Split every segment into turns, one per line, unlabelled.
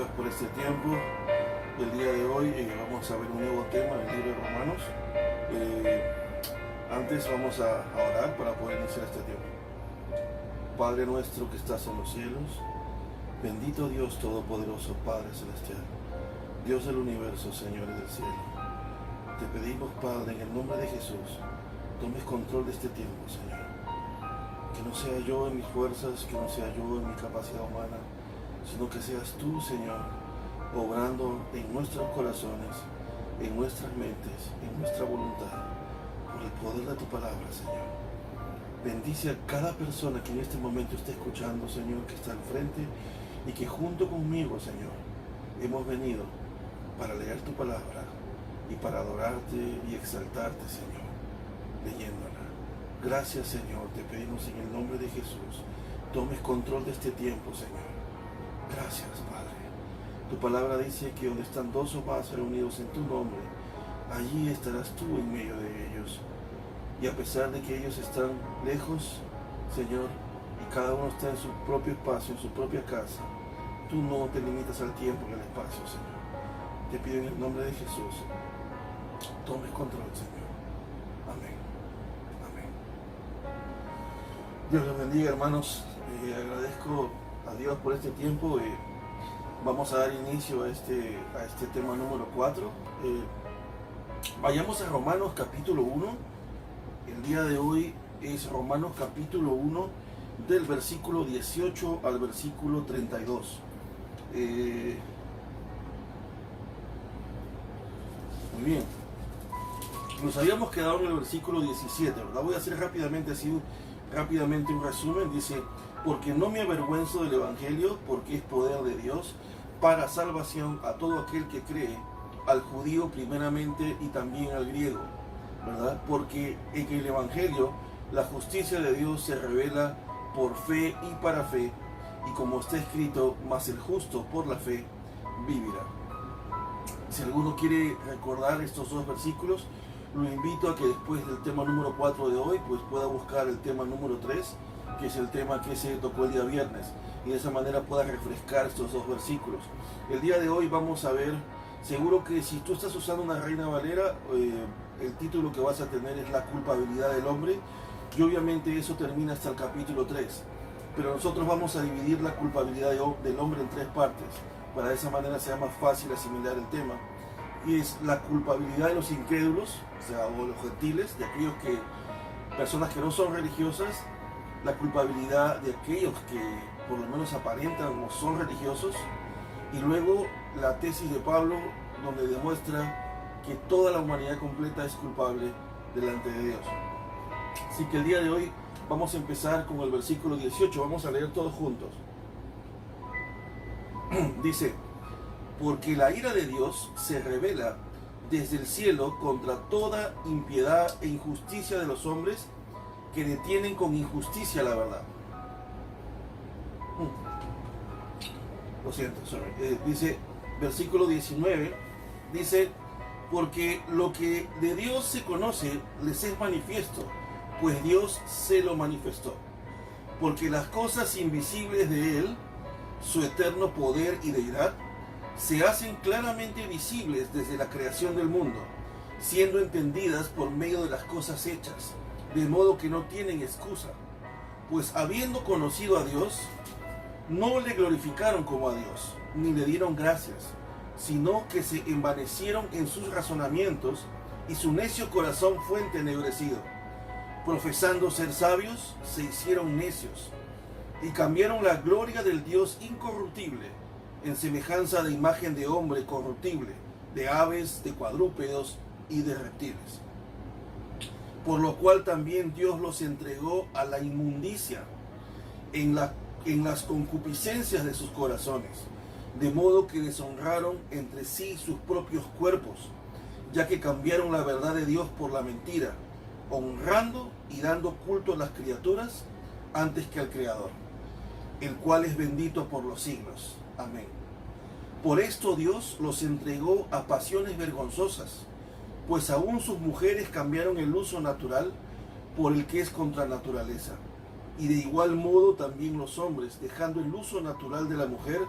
Dios por este tiempo. El día de hoy vamos a ver un nuevo tema del libro de Romanos. Antes vamos a orar para poder iniciar este tiempo. Padre nuestro que estás en los cielos, bendito Dios Todopoderoso, Padre Celestial, Dios del universo, Señor del cielo. Te pedimos, Padre, en el nombre de Jesús, tomes control de este tiempo, Señor. Que no sea yo en mis fuerzas, que no sea yo en mi capacidad humana, sino que seas tú, Señor, obrando en nuestros corazones, en nuestras mentes, en nuestra voluntad, por el poder de tu palabra, Señor. Bendice a cada persona que en este momento esté escuchando, Señor, que está al frente y que junto conmigo, Señor, hemos venido para leer tu palabra y para adorarte y exaltarte, Señor, leyéndola. Gracias, Señor, te pedimos en el nombre de Jesús, tomes control de este tiempo, Señor. Gracias, Padre. Tu palabra dice que donde están dos o más reunidos en tu nombre, allí estarás tú en medio de ellos. Y a pesar de que ellos están lejos, Señor, y cada uno está en su propio espacio, en su propia casa, tú no te limitas al tiempo y al espacio, Señor. Te pido en el nombre de Jesús, tomes control, Señor. Amén. Amén. Dios los bendiga, hermanos. Agradezco a Dios por este tiempo. Vamos a dar inicio a este tema número 4. Vayamos a Romanos capítulo 1. El día de hoy es Romanos capítulo 1, del versículo 18 al versículo 32. Muy bien. Nos habíamos quedado en el versículo 17, ¿verdad? Voy a hacer rápidamente un resumen. Dice: porque no me avergüenzo del Evangelio, porque es poder de Dios para salvación a todo aquel que cree, al judío primeramente y también al griego, ¿verdad? Porque en el Evangelio la justicia de Dios se revela por fe y para fe, y como está escrito, mas el justo por la fe vivirá. Si alguno quiere recordar estos dos versículos, lo invito a que después del tema número 4 de hoy, pues pueda buscar el tema número 3, que es el tema que se tocó el día viernes, y de esa manera pueda refrescar estos dos versículos. El día de hoy vamos a ver, seguro que si tú estás usando una Reina Valera, el título que vas a tener es la culpabilidad del hombre, y obviamente eso termina hasta el capítulo 3, pero nosotros vamos a dividir la culpabilidad del hombre en 3 partes, para de esa manera sea más fácil asimilar el tema. Y es la culpabilidad de los incrédulos, o los gentiles, de aquellos personas que no son religiosas, la culpabilidad de aquellos que por lo menos aparentan o son religiosos, y luego la tesis de Pablo, donde demuestra que toda la humanidad completa es culpable delante de Dios. Así que el día de hoy vamos a empezar con el versículo 18, vamos a leer todos juntos. Dice: porque la ira de Dios se revela desde el cielo contra toda impiedad e injusticia de los hombres que detienen con injusticia la verdad. Lo siento, dice, versículo 19, dice: porque lo que de Dios se conoce les es manifiesto, pues Dios se lo manifestó. Porque las cosas invisibles de Él, su eterno poder y deidad, se hacen claramente visibles desde la creación del mundo, siendo entendidas por medio de las cosas hechas, de modo que no tienen excusa. Pues habiendo conocido a Dios, no le glorificaron como a Dios, ni le dieron gracias, sino que se envanecieron en sus razonamientos, y su necio corazón fue entenebrecido. Profesando ser sabios, se hicieron necios, y cambiaron la gloria del Dios incorruptible en semejanza de imagen de hombre corruptible, de aves, de cuadrúpedos y de reptiles. Por lo cual también Dios los entregó a la inmundicia en las concupiscencias de sus corazones, de modo que deshonraron entre sí sus propios cuerpos, ya que cambiaron la verdad de Dios por la mentira, honrando y dando culto a las criaturas antes que al Creador, el cual es bendito por los siglos. Amén. Por esto Dios los entregó a pasiones vergonzosas, pues aún sus mujeres cambiaron el uso natural por el que es contra naturaleza. Y de igual modo también los hombres, dejando el uso natural de la mujer,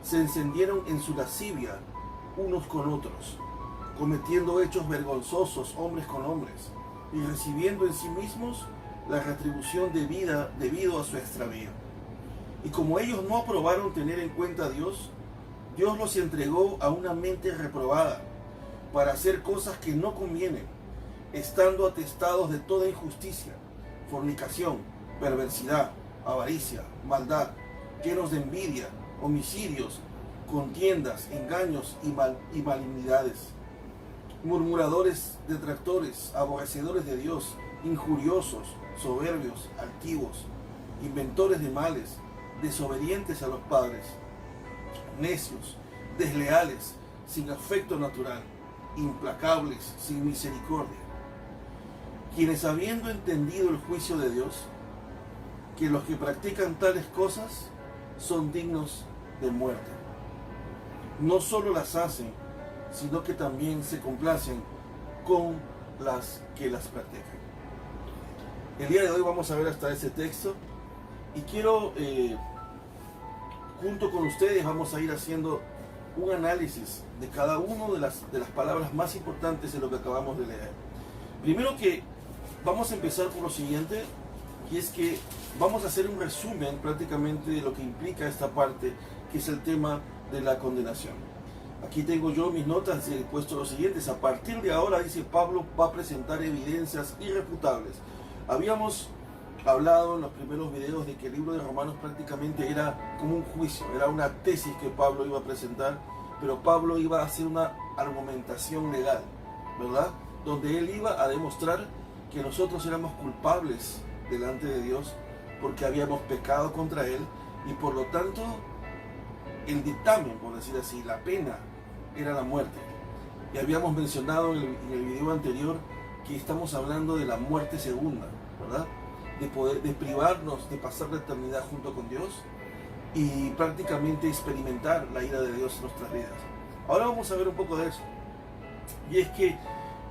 se encendieron en su lascivia unos con otros, cometiendo hechos vergonzosos hombres con hombres, y recibiendo en sí mismos la retribución debida debido a su extravío. Y como ellos no aprobaron tener en cuenta a Dios, Dios los entregó a una mente reprobada para hacer cosas que no convienen, estando atestados de toda injusticia, fornicación, perversidad, avaricia, maldad, llenos de envidia, homicidios, contiendas, engaños y malignidades, murmuradores, detractores, aborrecedores de Dios, injuriosos, soberbios, altivos, inventores de males, desobedientes a los padres, necios, desleales, sin afecto natural, implacables, sin misericordia, quienes habiendo entendido el juicio de Dios, que los que practican tales cosas son dignos de muerte, no solo las hacen, sino que también se complacen con las que las practican. El día de hoy vamos a ver hasta ese texto y quiero, junto con ustedes, vamos a ir haciendo un análisis de cada una de las palabras más importantes de lo que acabamos de leer. Primero que vamos a empezar por lo siguiente, y es que vamos a hacer un resumen prácticamente de lo que implica esta parte, que es el tema de la condenación. Aquí tengo yo mis notas, he puesto los siguientes. A partir de ahora, dice Pablo, va a presentar evidencias irrefutables. Habíamos hablado en los primeros videos de que el libro de Romanos prácticamente era como un juicio, era una tesis que Pablo iba a presentar, pero Pablo iba a hacer una argumentación legal, ¿verdad? Donde él iba a demostrar que nosotros éramos culpables delante de Dios porque habíamos pecado contra él, y por lo tanto el dictamen, por decir así, la pena era la muerte. Y habíamos mencionado en el video anterior que estamos hablando de la muerte segunda, ¿verdad? De privarnos de pasar la eternidad junto con Dios y prácticamente experimentar la ira de Dios en nuestras vidas. Ahora vamos a ver un poco de eso. Y es que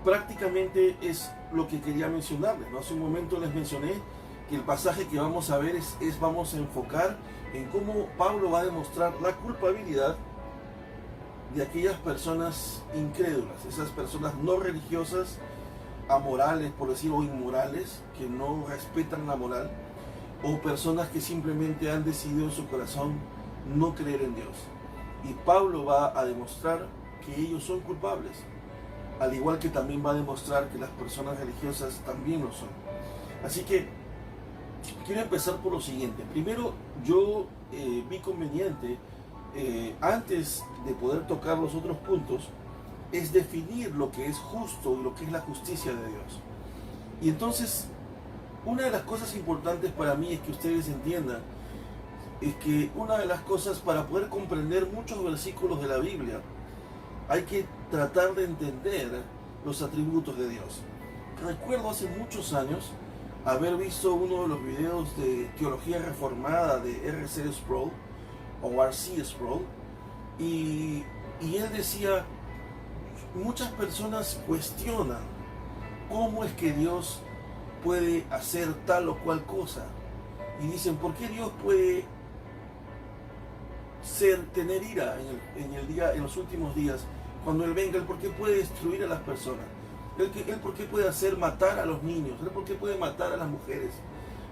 prácticamente es lo que quería mencionarles, ¿no? Hace un momento les mencioné que el pasaje que vamos a ver vamos a enfocar en cómo Pablo va a demostrar la culpabilidad de aquellas personas incrédulas, esas personas no religiosas, amorales, por decirlo, o inmorales, que no respetan la moral, o personas que simplemente han decidido en su corazón no creer en Dios. Y Pablo va a demostrar que ellos son culpables, al igual que también va a demostrar que las personas religiosas también lo son. Así que quiero empezar por lo siguiente. Primero, yo vi conveniente, antes de poder tocar los otros puntos, es definir lo que es justo y lo que es la justicia de Dios. Y entonces, una de las cosas importantes para mí es que ustedes entiendan, es que una de las cosas para poder comprender muchos versículos de la Biblia, hay que tratar de entender los atributos de Dios. Recuerdo hace muchos años haber visto uno de los videos de teología reformada de R.C. Sproul o R.C. Sproul, y él decía, muchas personas cuestionan cómo es que Dios puede hacer tal o cual cosa, y dicen, ¿por qué Dios puede tener ira en los últimos días? Cuando Él venga, ¿Él por qué puede destruir a las personas? ¿Él por qué puede hacer matar a los niños? ¿Él por qué puede matar a las mujeres?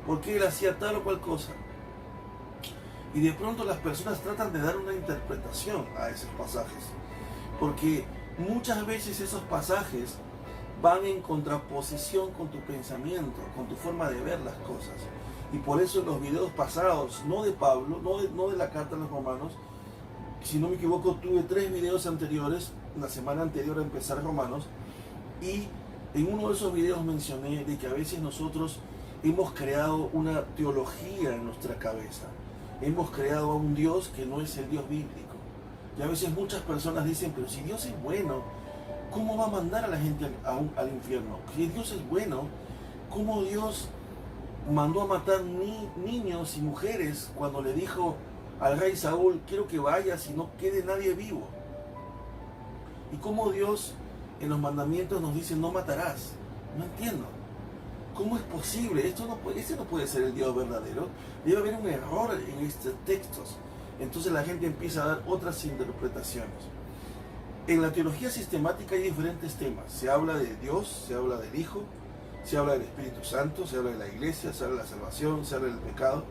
¿Por qué Él hacía tal o cual cosa? Y de pronto las personas tratan de dar una interpretación a esos pasajes, porque muchas veces esos pasajes van en contraposición con tu pensamiento, con tu forma de ver las cosas. Y por eso en los videos pasados, no de Pablo, no de la carta a los Romanos, si no me equivoco, tuve 3 videos anteriores, la semana anterior a empezar Romanos, y en uno de esos videos mencioné de que a veces nosotros hemos creado una teología en nuestra cabeza. Hemos creado a un Dios que no es el Dios bíblico. Y a veces muchas personas dicen, pero si Dios es bueno, ¿cómo va a mandar a la gente al infierno? Si Dios es bueno, ¿cómo Dios mandó a matar niños y mujeres cuando le dijo al rey Saúl, quiero que vayas y no quede nadie vivo? ¿Y cómo Dios en los mandamientos nos dice, no matarás? No entiendo. ¿Cómo es posible? Este no puede ser el Dios verdadero. Debe haber un error en estos textos. entonces la gente empieza a dar otras interpretaciones. En la teología sistemática hay diferentes temas. Se habla de Dios, se habla del Hijo, se habla del Espíritu Santo, se habla de la iglesia, se habla de la salvación, se habla del pecado.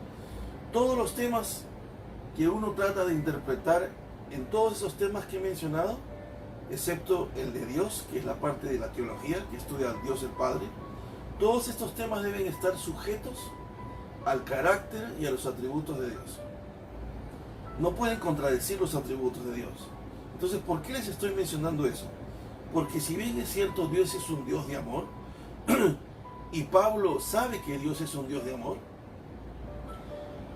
Todos los temas que uno trata de interpretar, en todos esos temas que he mencionado, excepto el de Dios, que es la parte de la teología, que estudia al Dios el Padre, todos estos temas deben estar sujetos al carácter y a los atributos de Dios. No pueden contradecir los atributos de Dios. Entonces, ¿por qué les estoy mencionando eso? Porque si bien es cierto, Dios es un Dios de amor, y Pablo sabe que Dios es un Dios de amor,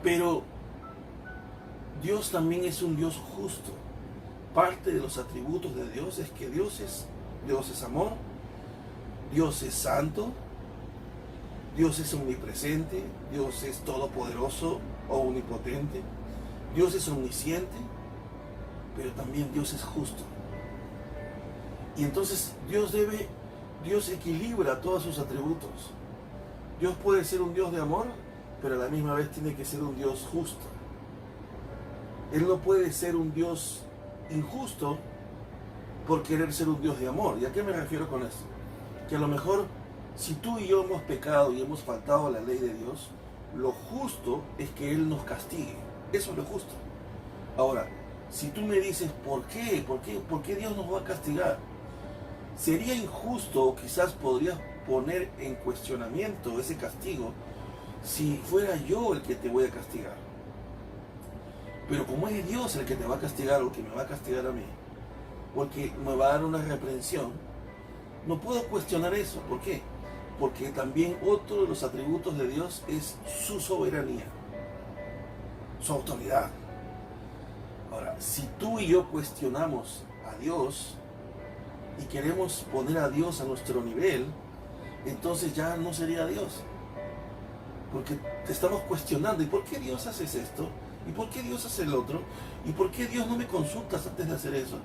pero Dios también es un Dios justo. Parte de los atributos de Dios es que Dios es amor, Dios es santo, Dios es omnipresente, Dios es todopoderoso o omnipotente, Dios es omnisciente, pero también Dios es justo. Y entonces Dios equilibra todos sus atributos. Dios puede ser un Dios de amor, pero a la misma vez tiene que ser un Dios justo. Él no puede ser un Dios injusto por querer ser un Dios de amor. ¿Y a qué me refiero con esto? Que a lo mejor, si tú y yo hemos pecado y hemos faltado a la ley de Dios, lo justo es que Él nos castigue. Eso es lo justo. Ahora, si tú me dices, ¿por qué? ¿Por qué Dios nos va a castigar? Sería injusto, o quizás podrías poner en cuestionamiento ese castigo, si fuera yo el que te voy a castigar. Pero como es Dios el que te va a castigar, o que me va a castigar a mí, porque me va a dar una reprensión, no puedo cuestionar eso. ¿Por qué? Porque también otro de los atributos de Dios es su soberanía, su autoridad. Ahora, si tú y yo cuestionamos a Dios y queremos poner a Dios a nuestro nivel, entonces ya no sería Dios. Porque te estamos cuestionando. ¿Y por qué Dios haces esto? ¿Y por qué Dios hace el otro? ¿Y por qué Dios no me consultas antes de hacer eso?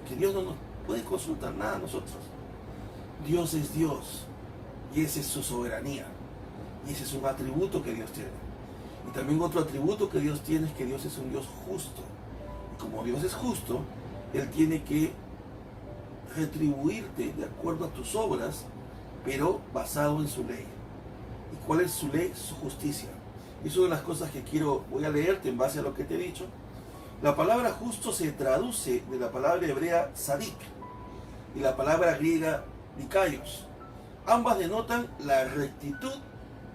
Que Dios no nos puede consultar nada a nosotros. Dios es Dios. Y esa es su soberanía. Y ese es un atributo que Dios tiene. Y también otro atributo que Dios tiene es que Dios es un Dios justo. Y como Dios es justo, Él tiene que retribuirte de acuerdo a tus obras, pero basado en su ley. ¿Y cuál es su ley? Su justicia. Y es una de las cosas que voy a leerte en base a lo que te he dicho. La palabra justo se traduce de la palabra hebrea sadik y la palabra griega dikaios. Ambas denotan la rectitud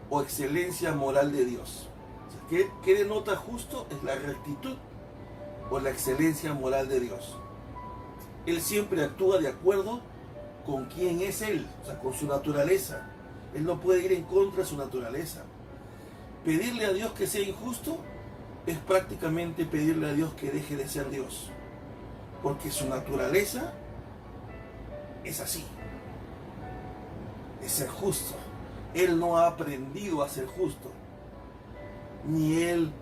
o excelencia moral de Dios. O sea, ¿qué denota justo? Es la rectitud o la excelencia moral de Dios. Él siempre actúa de acuerdo con quién es Él, o sea, con su naturaleza. Él no puede ir en contra de su naturaleza. Pedirle a Dios que sea injusto es prácticamente pedirle a Dios que deje de ser Dios. Porque su naturaleza es así. Es ser justo. Él no ha aprendido a ser justo. Ni Él,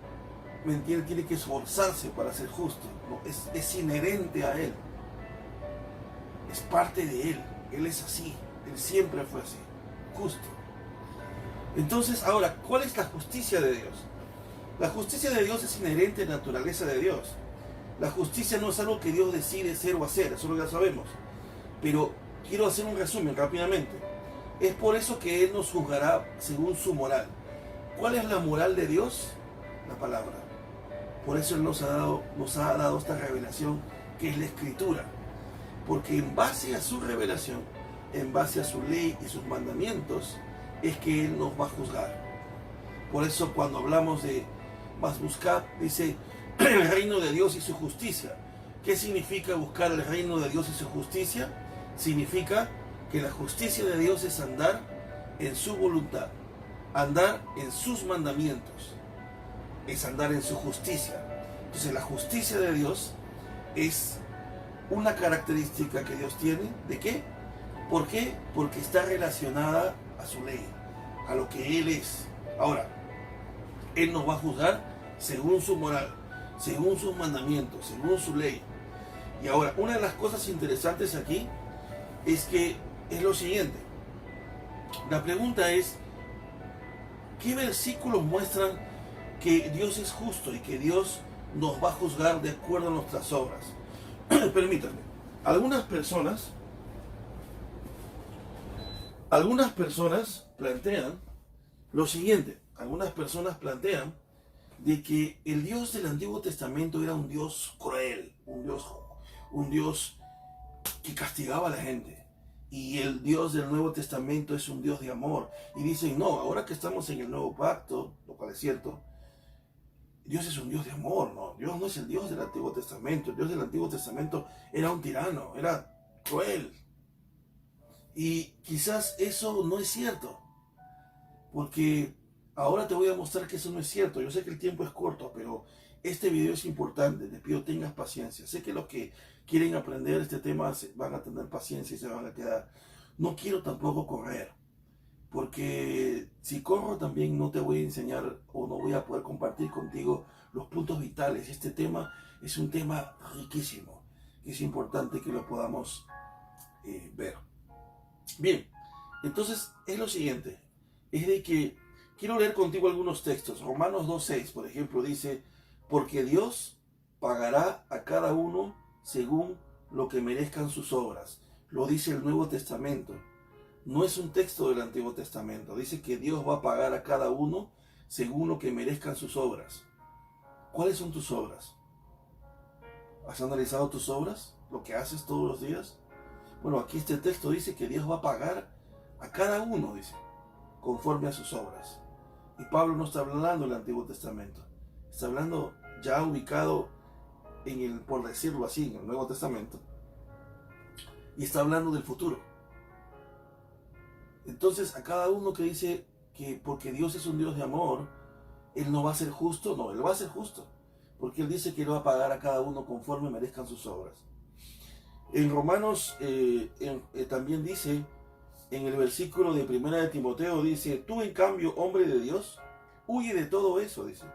¿me entiende?, tiene que esforzarse para ser justo. No, es inherente a Él. Es parte de Él. Él es así. Él siempre fue así. Justo. Entonces, ahora, ¿cuál es la justicia de Dios? La justicia de Dios es inherente a la naturaleza de Dios. La justicia no es algo que Dios decide ser o hacer, eso lo ya sabemos. Pero quiero hacer un resumen rápidamente. Es por eso que Él nos juzgará según su moral. ¿Cuál es la moral de Dios? La palabra. Por eso Él nos ha dado esta revelación que es la Escritura. Porque en base a su revelación, en base a su ley y sus mandamientos, es que Él nos va a juzgar. Por eso cuando hablamos de más buscar, dice el reino de Dios y su justicia. ¿Qué significa buscar el reino de Dios y su justicia? Significa que la justicia de Dios es andar en su voluntad, andar en sus mandamientos, es andar en su justicia. Entonces la justicia de Dios es una característica que Dios tiene. ¿De qué? ¿Por qué? Porque está relacionada a su ley, a lo que Él es. Ahora, Él nos va a juzgar según su moral, según sus mandamientos, según su ley. Y ahora, una de las cosas interesantes aquí es que es lo siguiente. La pregunta es, ¿qué versículos muestran que Dios es justo y que Dios nos va a juzgar de acuerdo a nuestras obras. Permítanme, algunas personas plantean lo siguiente, de que el Dios del Antiguo Testamento era un Dios cruel, un Dios que castigaba a la gente. Y el Dios del Nuevo Testamento es un Dios de amor. Y dicen, no, ahora que estamos en el Nuevo Pacto, lo cual es cierto, Dios es un Dios de amor, ¿no? Dios no es el Dios del Antiguo Testamento. El Dios del Antiguo Testamento era un tirano, era cruel. Y quizás eso no es cierto, porque ahora te voy a mostrar que eso no es cierto. Yo sé que el tiempo es corto, pero este video es importante. Te pido tengas paciencia. Sé que los que quieren aprender este tema van a tener paciencia y se van a quedar. No quiero tampoco correr, porque si corro también no te voy a enseñar o no voy a poder compartir contigo los puntos vitales. Este tema es un tema riquísimo, que es importante que lo podamos ver. Bien, entonces es lo siguiente, es de que quiero leer contigo algunos textos. Romanos 2.6, por ejemplo, dice, porque Dios pagará a cada uno según lo que merezcan sus obras. Lo dice el Nuevo Testamento. No es un texto del Antiguo Testamento. Dice que Dios va a pagar a cada uno según lo que merezcan sus obras. ¿Cuáles son tus obras? ¿Has analizado tus obras? ¿Lo que haces todos los días? Bueno, aquí este texto dice que Dios va a pagar a cada uno, dice, conforme a sus obras. Y Pablo no está hablando del Antiguo Testamento. Está hablando ya ubicado en el, por decirlo así, en el Nuevo Testamento. Y está hablando del futuro. Entonces, a cada uno que dice que porque Dios es un Dios de amor, Él no va a ser justo, no, Él va a ser justo. Porque Él dice que Él va a pagar a cada uno conforme merezcan sus obras. En Romanos también dice, en el versículo de 1 de Timoteo, dice, tú en cambio, hombre de Dios, huye de todo eso, dice,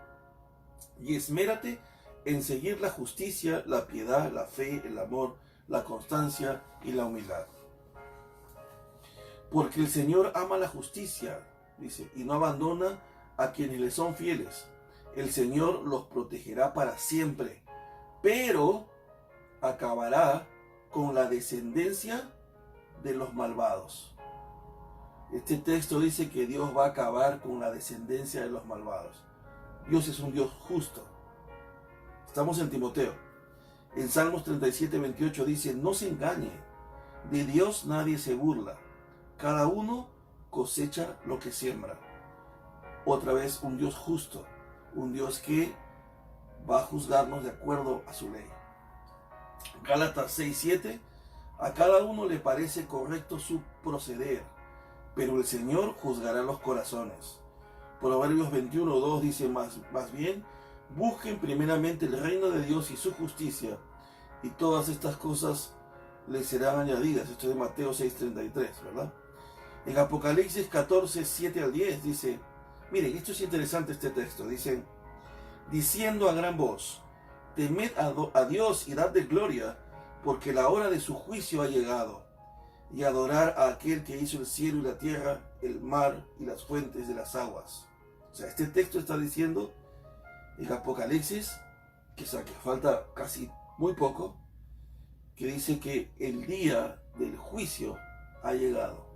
y esmérate en seguir la justicia, la piedad, la fe, el amor, la constancia y la humildad. Porque el Señor ama la justicia, dice, y no abandona a quienes le son fieles. El Señor los protegerá para siempre, pero acabará con la descendencia de los malvados. Este texto dice que Dios va a acabar con la descendencia de los malvados. Dios es un Dios justo. Estamos en Timoteo. En Salmos 37:28 dice, no se engañe, de Dios nadie se burla. Cada uno cosecha lo que siembra. Otra vez un Dios justo, un Dios que va a juzgarnos de acuerdo a su ley. Gálatas 6:7, a cada uno le parece correcto su proceder, pero el Señor juzgará los corazones. Proverbios 21:2 dice más bien, busquen primeramente el reino de Dios y su justicia, y todas estas cosas les serán añadidas. Esto es de Mateo 6:33, ¿verdad? En Apocalipsis 14:7-10 dice, miren, esto es interesante este texto, dice, diciendo a gran voz, temed a Dios y dadle gloria, porque la hora de su juicio ha llegado, y adorar a aquel que hizo el cielo y la tierra, el mar y las fuentes de las aguas. O sea, este texto está diciendo en Apocalipsis, que falta casi muy poco, que dice que el día del juicio ha llegado.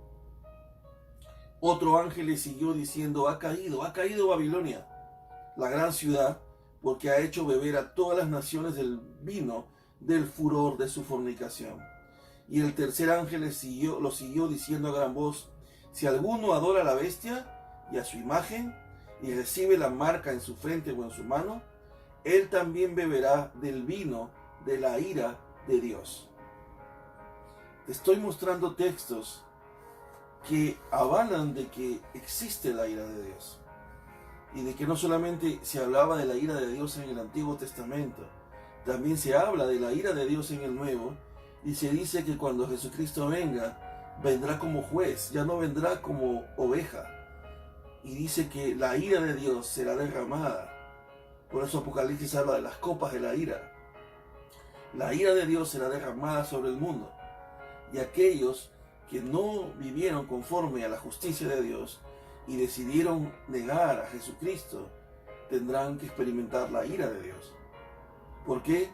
Otro ángel le siguió diciendo, ha caído Babilonia, la gran ciudad, porque ha hecho beber a todas las naciones del vino del furor de su fornicación. Y el tercer ángel lo siguió diciendo a gran voz, si alguno adora a la bestia y a su imagen, y recibe la marca en su frente o en su mano, él también beberá del vino de la ira de Dios. Te estoy mostrando textos que avalan de que existe la ira de Dios. Y de que no solamente se hablaba de la ira de Dios en el Antiguo Testamento, también se habla de la ira de Dios en el Nuevo, y se dice que cuando Jesucristo venga, vendrá como juez, ya no vendrá como oveja. Y dice que la ira de Dios será derramada. Por eso Apocalipsis habla de las copas de la ira. La ira de Dios será derramada sobre el mundo. Y aquellos que no vivieron conforme a la justicia de Dios y decidieron negar a Jesucristo, tendrán que experimentar la ira de Dios. ¿Por qué?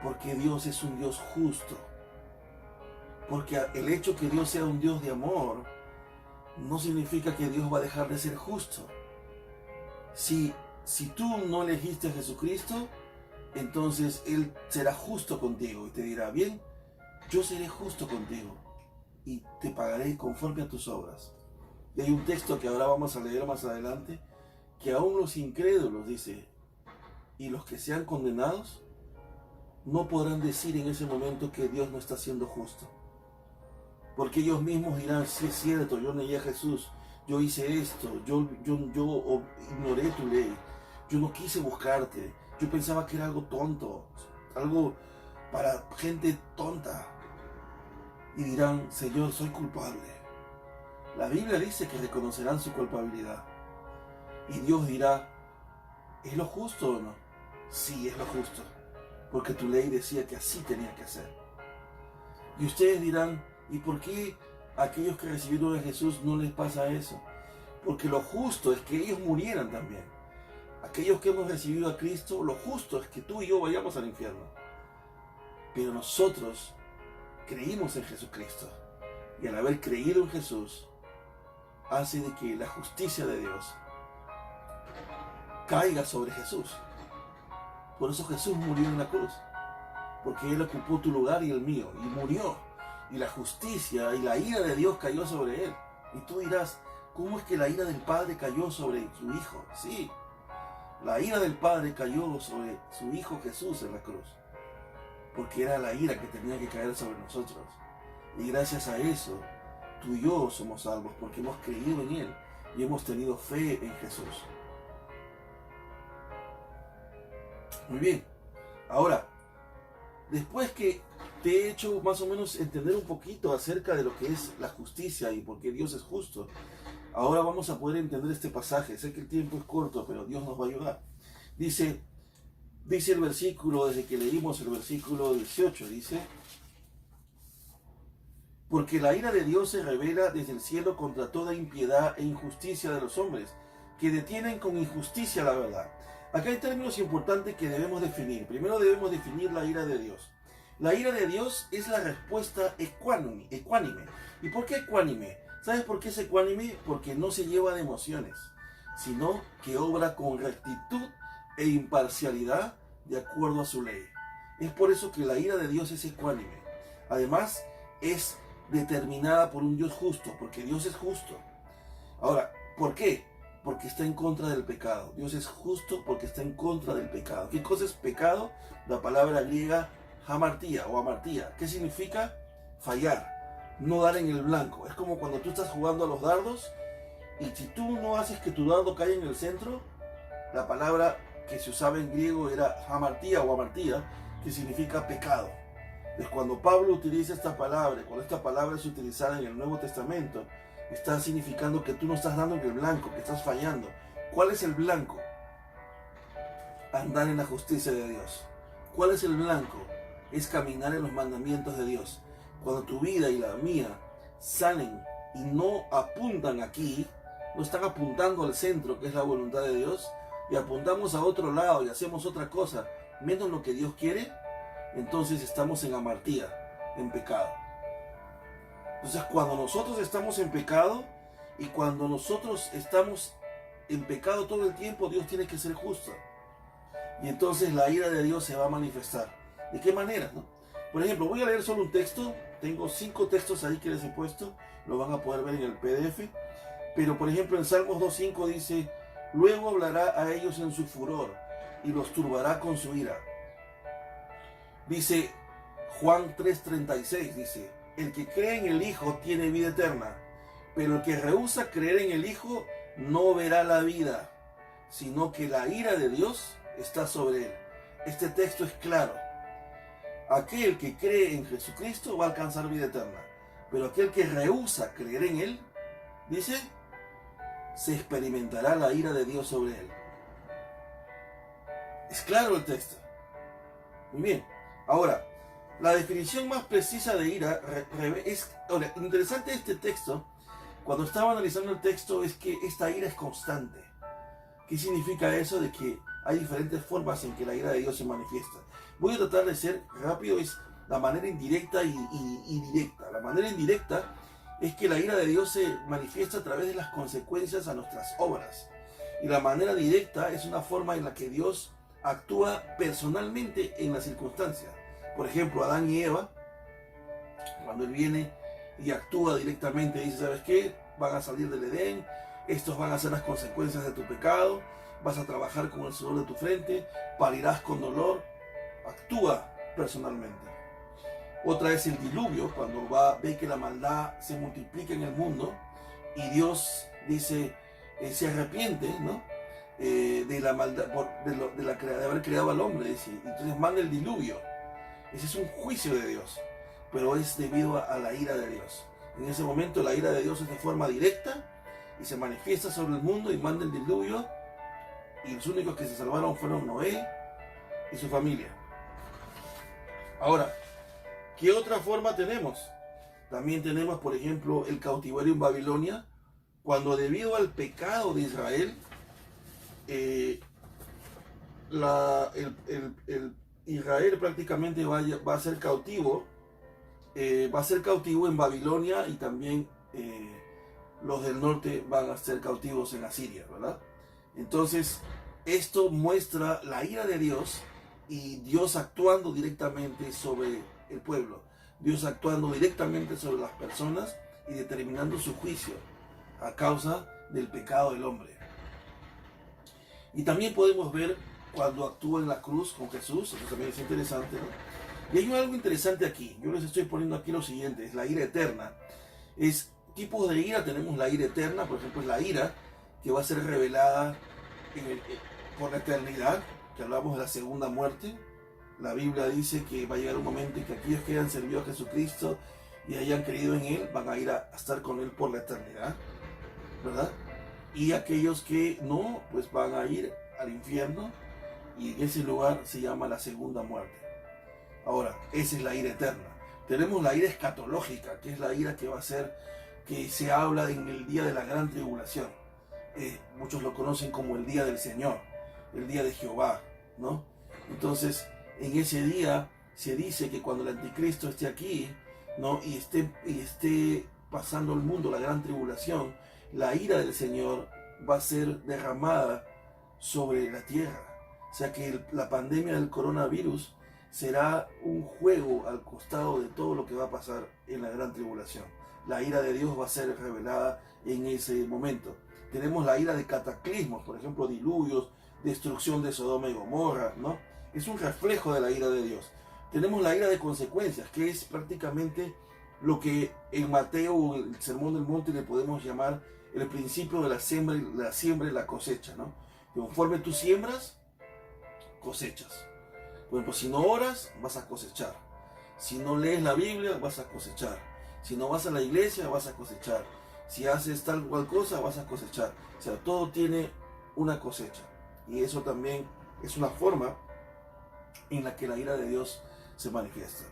Porque Dios es un Dios justo. Porque el hecho que Dios sea un Dios de amor no significa que Dios va a dejar de ser justo. Si tú no elegiste a Jesucristo, entonces Él será justo contigo y te dirá, bien, yo seré justo contigo y te pagaré conforme a tus obras. Y hay un texto que ahora vamos a leer más adelante, que aún los incrédulos, dice, y los que sean condenados, no podrán decir en ese momento que Dios no está siendo justo. Porque ellos mismos dirán, sí es cierto, yo negué a Jesús, yo hice esto, yo ignoré tu ley, yo no quise buscarte, yo pensaba que era algo tonto, algo para gente tonta. Y dirán, Señor, soy culpable. La Biblia dice que reconocerán su culpabilidad. Y Dios dirá, ¿es lo justo o no? Sí, es lo justo, porque tu ley decía que así tenía que ser. Y ustedes dirán, ¿y por qué a aquellos que recibieron a Jesús no les pasa eso? Porque lo justo es que ellos murieran también. Aquellos que hemos recibido a Cristo, lo justo es que tú y yo vayamos al infierno. Pero nosotros creímos en Jesucristo. Y al haber creído en Jesús, hace de que la justicia de Dios caiga sobre Jesús. Por eso Jesús murió en la cruz. Porque Él ocupó tu lugar y el mío. Y murió. Y la justicia y la ira de Dios cayó sobre Él. Y tú dirás, ¿cómo es que la ira del Padre cayó sobre su Hijo? Sí, la ira del Padre cayó sobre su Hijo Jesús en la cruz. Porque era la ira que tenía que caer sobre nosotros. Y gracias a eso, tú y yo somos salvos. Porque hemos creído en Él. Y hemos tenido fe en Jesús. Muy bien. Ahora, después que te he hecho más o menos entender un poquito acerca de lo que es la justicia y por qué Dios es justo, ahora vamos a poder entender este pasaje. Sé que el tiempo es corto, pero Dios nos va a ayudar. Dice el versículo, desde que leímos el versículo 18, dice, porque la ira de Dios se revela desde el cielo contra toda impiedad e injusticia de los hombres, que detienen con injusticia la verdad. Acá hay términos importantes que debemos definir. Primero debemos definir la ira de Dios. La ira de Dios es la respuesta ecuánime. ¿Y por qué ecuánime? ¿Sabes por qué es ecuánime? Porque no se lleva de emociones, sino que obra con rectitud e imparcialidad de acuerdo a su ley. Es por eso que la ira de Dios es ecuánime. Además, es determinada por un Dios justo, porque Dios es justo. Ahora, ¿por qué? Porque está en contra del pecado. Dios es justo porque está en contra del pecado. ¿Qué cosa es pecado? La palabra griega hamartía o amartía. ¿Qué significa? Fallar, no dar en el blanco. Es como cuando tú estás jugando a los dardos y si tú no haces que tu dardo caiga en el centro, la palabra que se usaba en griego era hamartía o amartía, que significa pecado. Entonces, cuando Pablo utiliza esta palabra, cuando esta palabra es utilizada en el Nuevo Testamento, está significando que tú no estás dando en el blanco, que estás fallando. ¿Cuál es el blanco? Andar en la justicia de Dios. ¿Cuál es el blanco? Es caminar en los mandamientos de Dios. Cuando tu vida y la mía salen y no apuntan aquí, no están apuntando al centro, que es la voluntad de Dios, y apuntamos a otro lado y hacemos otra cosa, menos lo que Dios quiere, entonces estamos en amartía, en pecado. Entonces, cuando nosotros estamos en pecado y cuando nosotros estamos en pecado todo el tiempo, Dios tiene que ser justo. Y entonces la ira de Dios se va a manifestar. ¿De qué manera? ¿No? Por ejemplo, voy a leer solo un texto. Tengo 5 textos ahí que les he puesto. Lo van a poder ver en el PDF. Pero, por ejemplo, en Salmos 2.5 dice, luego hablará a ellos en su furor y los turbará con su ira. Dice Juan 3.36, dice, el que cree en el Hijo tiene vida eterna, pero el que rehúsa creer en el Hijo no verá la vida, sino que la ira de Dios está sobre él. Este texto es claro. Aquel que cree en Jesucristo va a alcanzar vida eterna, pero aquel que rehúsa creer en Él, dice, se experimentará la ira de Dios sobre él. Es claro el texto. Muy bien. Ahora, la definición más precisa de ira es... Ahora, interesante este texto, cuando estaba analizando el texto, es que esta ira es constante. ¿Qué significa eso? De que hay diferentes formas en que la ira de Dios se manifiesta. Voy a tratar de ser rápido, es la manera indirecta y directa. La manera indirecta es que la ira de Dios se manifiesta a través de las consecuencias a nuestras obras. Y la manera directa es una forma en la que Dios actúa personalmente en las circunstancias. Por ejemplo, Adán y Eva, cuando Él viene y actúa directamente, dice, ¿sabes qué? Van a salir del Edén, estos van a ser las consecuencias de tu pecado, vas a trabajar con el sudor de tu frente, parirás con dolor. Actúa personalmente. Otra es el diluvio, cuando ve que la maldad se multiplica en el mundo y Dios dice, se arrepiente, ¿no? De la maldad, de haber creado al hombre, dice. Entonces manda el diluvio. Ese es un juicio de Dios, pero es debido a la ira de Dios. En ese momento la ira de Dios es de forma directa y se manifiesta sobre el mundo y manda el diluvio, y los únicos que se salvaron fueron Noé y su familia. Ahora, ¿qué otra forma tenemos? También tenemos, por ejemplo, el cautiverio en Babilonia, cuando debido al pecado de Israel, Israel prácticamente va a ser cautivo, en Babilonia, y también los del norte van a ser cautivos en Asiria, ¿verdad? Entonces, esto muestra la ira de Dios y Dios actuando directamente sobre el pueblo, Dios actuando directamente sobre las personas y determinando su juicio a causa del pecado del hombre. Y también podemos ver cuando actúa en la cruz con Jesús, eso también es interesante, ¿no? Y hay algo interesante aquí, yo les estoy poniendo aquí lo siguiente, es la ira eterna. Es tipos de ira, tenemos la ira eterna, por ejemplo, es la ira que va a ser revelada por la eternidad, que hablamos de la segunda muerte. La Biblia dice que va a llegar un momento en que aquellos que hayan servido a Jesucristo y hayan creído en Él, van a ir a estar con Él por la eternidad, ¿verdad? Y aquellos que no, pues van a ir al infierno, y en ese lugar se llama la segunda muerte. Ahora, esa es la ira eterna. Tenemos la ira escatológica, que es la ira que va a ser, que se habla en el día de la gran tribulación. Muchos lo conocen como el día del Señor, el día de Jehová, ¿no? Entonces, en ese día se dice que cuando el anticristo esté aquí, ¿no? y esté pasando el mundo, la gran tribulación, la ira del Señor va a ser derramada sobre la tierra. O sea que la pandemia del coronavirus será un juego al costado de todo lo que va a pasar en la gran tribulación. La ira de Dios va a ser revelada en ese momento. Tenemos la ira de cataclismos, por ejemplo, diluvios, destrucción de Sodoma y Gomorra, ¿no? Es un reflejo de la ira de Dios. Tenemos la ira de consecuencias, que es prácticamente lo que en Mateo, el Sermón del Monte, le podemos llamar el principio de la siembra y la cosecha, ¿no? Conforme tú siembras, cosechas. Por ejemplo, si no oras, vas a cosechar. Si no lees la Biblia, vas a cosechar. Si no vas a la iglesia, vas a cosechar. Si haces tal cual cosa, vas a cosechar. O sea, todo tiene una cosecha. Y eso también es una forma en la que la ira de Dios se manifiesta.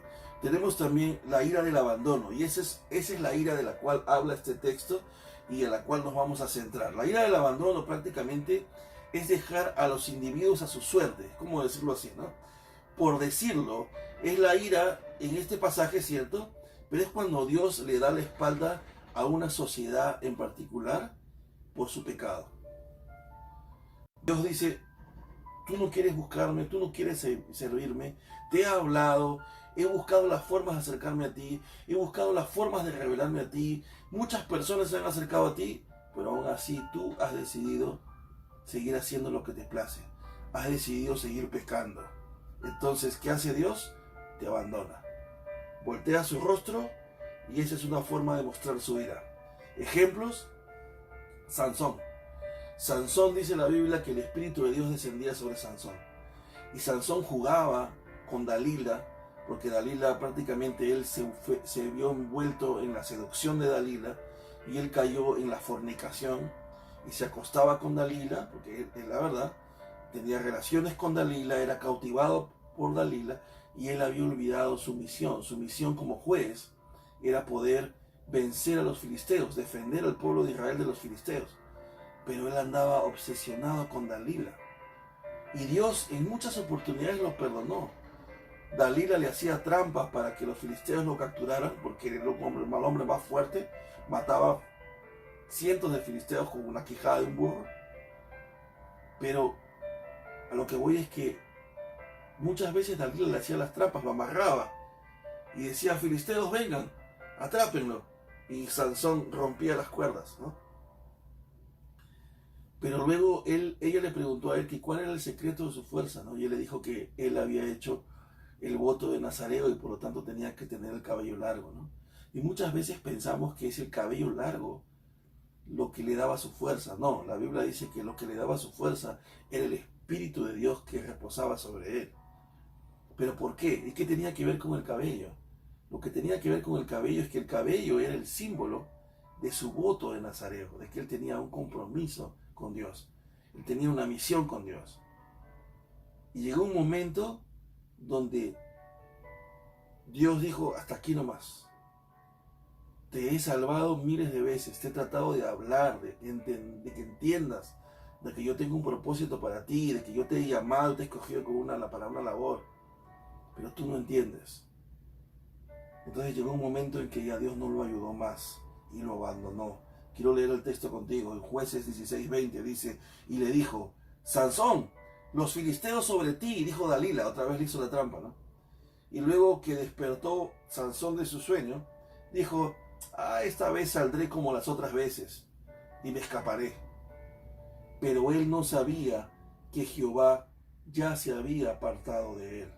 Tenemos también la ira del abandono. Y esa es la ira de la cual habla este texto y a la cual nos vamos a centrar. La ira del abandono prácticamente es dejar a los individuos a su suerte. ¿Cómo decirlo así, no? Por decirlo, es la ira en este pasaje, ¿cierto? Pero es cuando Dios le da la espalda a una sociedad en particular por su pecado. Dios dice, tú no quieres buscarme, tú no quieres servirme, te he hablado, he buscado las formas de acercarme a ti, he buscado las formas de revelarme a ti, muchas personas se han acercado a ti, pero aún así tú has decidido seguir haciendo lo que te place, has decidido seguir pecando. Entonces, ¿qué hace Dios? Te abandona. Voltea su rostro y esa es una forma de mostrar su ira. Ejemplos: Sansón. Sansón, dice la Biblia, que el Espíritu de Dios descendía sobre Sansón. Y Sansón jugaba con Dalila, porque Dalila prácticamente él se vio envuelto en la seducción de Dalila y él cayó en la fornicación y se acostaba con Dalila, porque él, la verdad, tenía relaciones con Dalila, era cautivado por Dalila y él había olvidado su misión. Su misión como juez era poder vencer a los filisteos, defender al pueblo de Israel de los filisteos. Pero él andaba obsesionado con Dalila. Y Dios en muchas oportunidades lo perdonó. Dalila le hacía trampas para que los filisteos lo capturaran, porque era el mal hombre más fuerte, mataba cientos de filisteos con una quijada de un burro. Pero a lo que voy es que muchas veces Dalila le hacía las trampas, lo amarraba y decía: filisteos, vengan, atrápenlo. Y Sansón rompía las cuerdas, ¿no? Pero luego ella le preguntó a él que cuál era el secreto de su fuerza, ¿no? Y él le dijo que él había hecho el voto de Nazareo y por lo tanto tenía que tener el cabello largo, ¿no? Y muchas veces pensamos que es el cabello largo lo que le daba su fuerza. No, la Biblia dice que lo que le daba su fuerza era el Espíritu de Dios que reposaba sobre él. ¿Pero por qué? ¿Y qué tenía que ver con el cabello? Lo que tenía que ver con el cabello es que el cabello era el símbolo de su voto de Nazareo, de que él tenía un compromiso con Dios. Él tenía una misión con Dios. Y llegó un momento donde Dios dijo: hasta aquí nomás. Te he salvado miles de veces, te he tratado de hablar, de que entiendas, de que yo tengo un propósito para ti, de que yo te he llamado, te he escogido para una labor, pero tú no entiendes. Entonces llegó un momento en que ya Dios no lo ayudó más y lo abandonó. Quiero leer el texto contigo. En Jueces 16:20 dice: y le dijo: Sansón, los filisteos sobre ti. Y dijo Dalila, otra vez le hizo la trampa, ¿no? Y luego que despertó Sansón de su sueño, dijo: esta vez saldré como las otras veces y me escaparé. Pero él no sabía que Jehová ya se había apartado de él.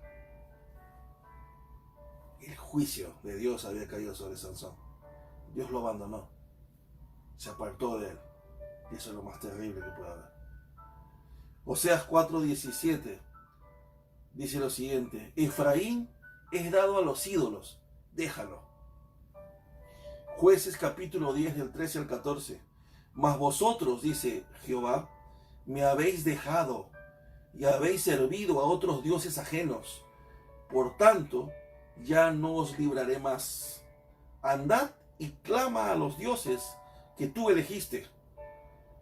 El juicio de Dios había caído sobre Sansón. Dios lo abandonó, se apartó de él, y eso es lo más terrible que puede haber. Oseas 4:17 dice lo siguiente: Efraín es dado a los ídolos, déjalo. Jueces capítulo 10 del 13 al 14: mas vosotros, dice Jehová, me habéis dejado y habéis servido a otros dioses ajenos. Por tanto, ya no os libraré más. Andad y clama a los dioses que tú elegiste,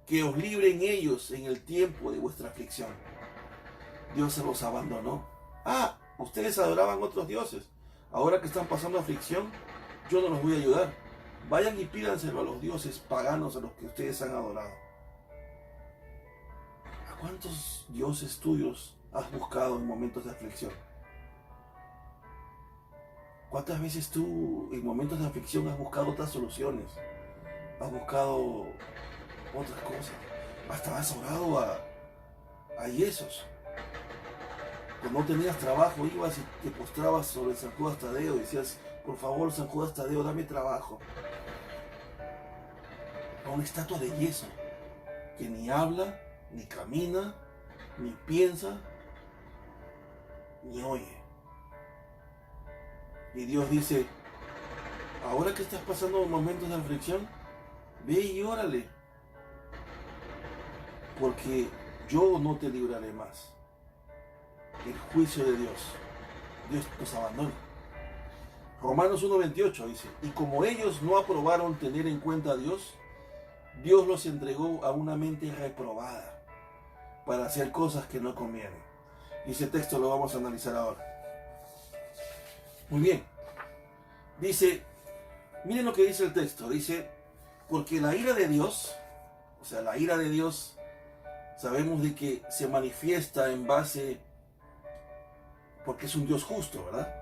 que os libren ellos en el tiempo de vuestra aflicción. Dios se los abandonó. Ustedes adoraban otros dioses. Ahora que están pasando aflicción, yo no los voy a ayudar. Vayan y pídanselo a los dioses paganos a los que ustedes han adorado. ¿A cuántos dioses tuyos has buscado en momentos de aflicción? ¿Cuántas veces tú en momentos de aflicción has buscado otras soluciones? Has buscado otras cosas. Hasta has orado a yesos. Cuando no tenías trabajo, ibas y te postrabas sobre San Judas Tadeo y decías: por favor, San Judas Tadeo, dame trabajo. A una estatua de yeso que ni habla, ni camina, ni piensa, ni oye. Y Dios dice: ahora que estás pasando momentos de aflicción, ve y órale, porque yo no te libraré más. El juicio de Dios nos abandona. Romanos 1:28 dice: y como ellos no aprobaron tener en cuenta a Dios, Dios los entregó a una mente reprobada para hacer cosas que no convienen. Y ese texto lo vamos a analizar ahora. Muy bien. Dice, miren lo que dice el texto. Dice: porque la ira de Dios, o sea, la ira de Dios, sabemos de que se manifiesta en base, porque es un Dios justo, ¿verdad?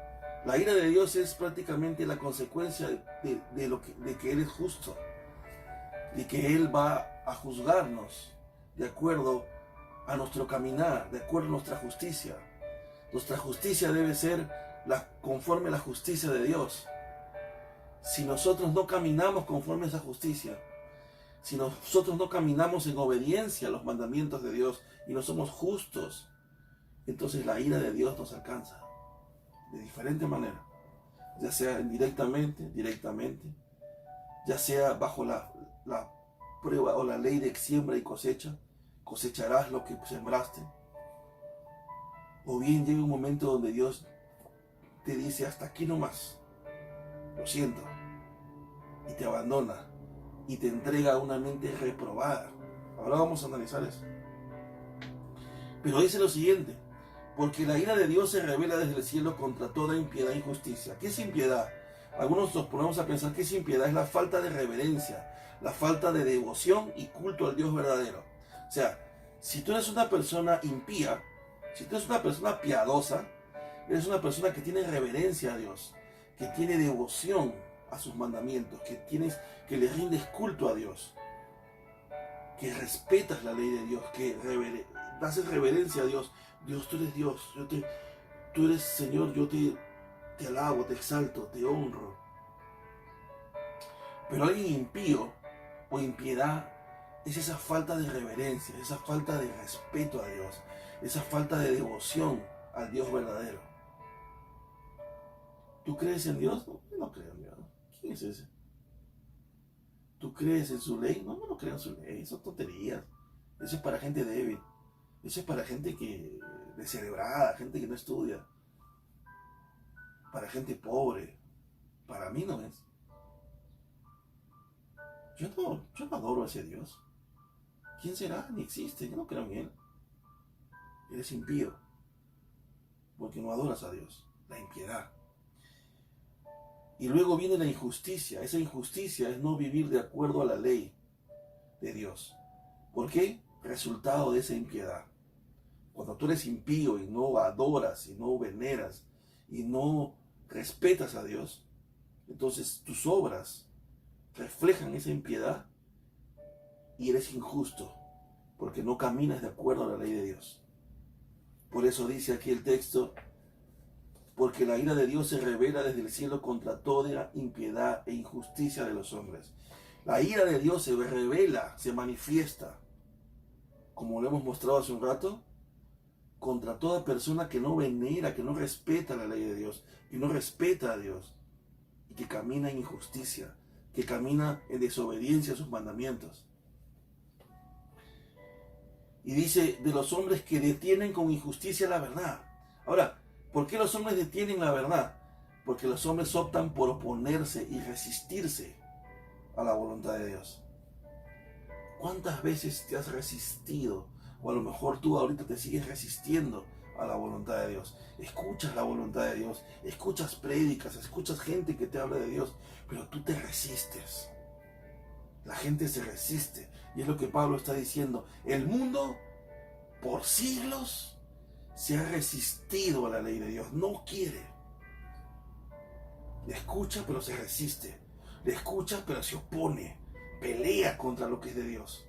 La ira de Dios es prácticamente la consecuencia de que Él es justo, de que Él va a juzgarnos de acuerdo a nuestro caminar, de acuerdo a nuestra justicia. Nuestra justicia debe ser conforme a la justicia de Dios. Si nosotros no caminamos conforme a esa justicia, si nosotros no caminamos en obediencia a los mandamientos de Dios y no somos justos, entonces la ira de Dios nos alcanza de diferente manera, ya sea indirectamente, directamente, ya sea bajo la prueba o la ley de siembra y cosecha, cosecharás lo que sembraste, o bien llega un momento donde Dios te dice: hasta aquí nomás, lo siento, y te abandona y te entrega una mente reprobada. Ahora vamos a analizar eso. Pero dice lo siguiente: porque la ira de Dios se revela desde el cielo contra toda impiedad e injusticia. ¿Qué es impiedad? Algunos nos ponemos a pensar que es impiedad, es la falta de reverencia, la falta de devoción y culto al Dios verdadero. O sea, si tú eres una persona impía, si tú eres una persona piadosa, eres una persona que tiene reverencia a Dios, que tiene devoción a sus mandamientos, que le rindes culto a Dios, que respetas la ley de Dios, que haces reverencia a Dios. Dios, tú eres Dios, tú eres Señor, yo te alabo, te exalto, te honro. Pero alguien impío o impiedad es esa falta de reverencia, esa falta de respeto a Dios, esa falta de devoción al Dios verdadero. ¿Tú crees en Dios? No, yo no creo en Dios. ¿Quién es ese? ¿Tú crees en su ley? No, yo no creo en su ley, son tonterías. Eso es para gente débil. Eso es para gente descerebrada, gente que no estudia. Para gente pobre. Para mí no es. Yo no adoro a ese Dios. ¿Quién será? Ni existe. Yo no creo en Él. Eres impío. Porque no adoras a Dios. La impiedad. Y luego viene la injusticia. Esa injusticia es no vivir de acuerdo a la ley de Dios. ¿Por qué? Resultado de esa impiedad. Cuando tú eres impío y no adoras y no veneras y no respetas a Dios, entonces tus obras reflejan esa impiedad y eres injusto porque no caminas de acuerdo a la ley de Dios. Por eso dice aquí el texto: porque la ira de Dios se revela desde el cielo contra toda impiedad e injusticia de los hombres. La ira de Dios se revela, se manifiesta, como lo hemos mostrado hace un rato, contra toda persona que no venera, que no respeta la ley de Dios, que no respeta a Dios, y que camina en injusticia, que camina en desobediencia a sus mandamientos. Y dice, de los hombres que detienen con injusticia la verdad. Ahora, ¿por qué los hombres detienen la verdad? Porque los hombres optan por oponerse y resistirse a la voluntad de Dios. ¿Cuántas veces te has resistido? O a lo mejor tú ahorita te sigues resistiendo a la voluntad de Dios. Escuchas la voluntad de Dios, escuchas prédicas, escuchas gente que te habla de Dios, pero tú te resistes. La gente se resiste. Y es lo que Pablo está diciendo. El mundo, por siglos, se ha resistido a la ley de Dios. No quiere. Le escucha, pero se resiste. Le escucha, pero se opone. Pelea contra lo que es de Dios.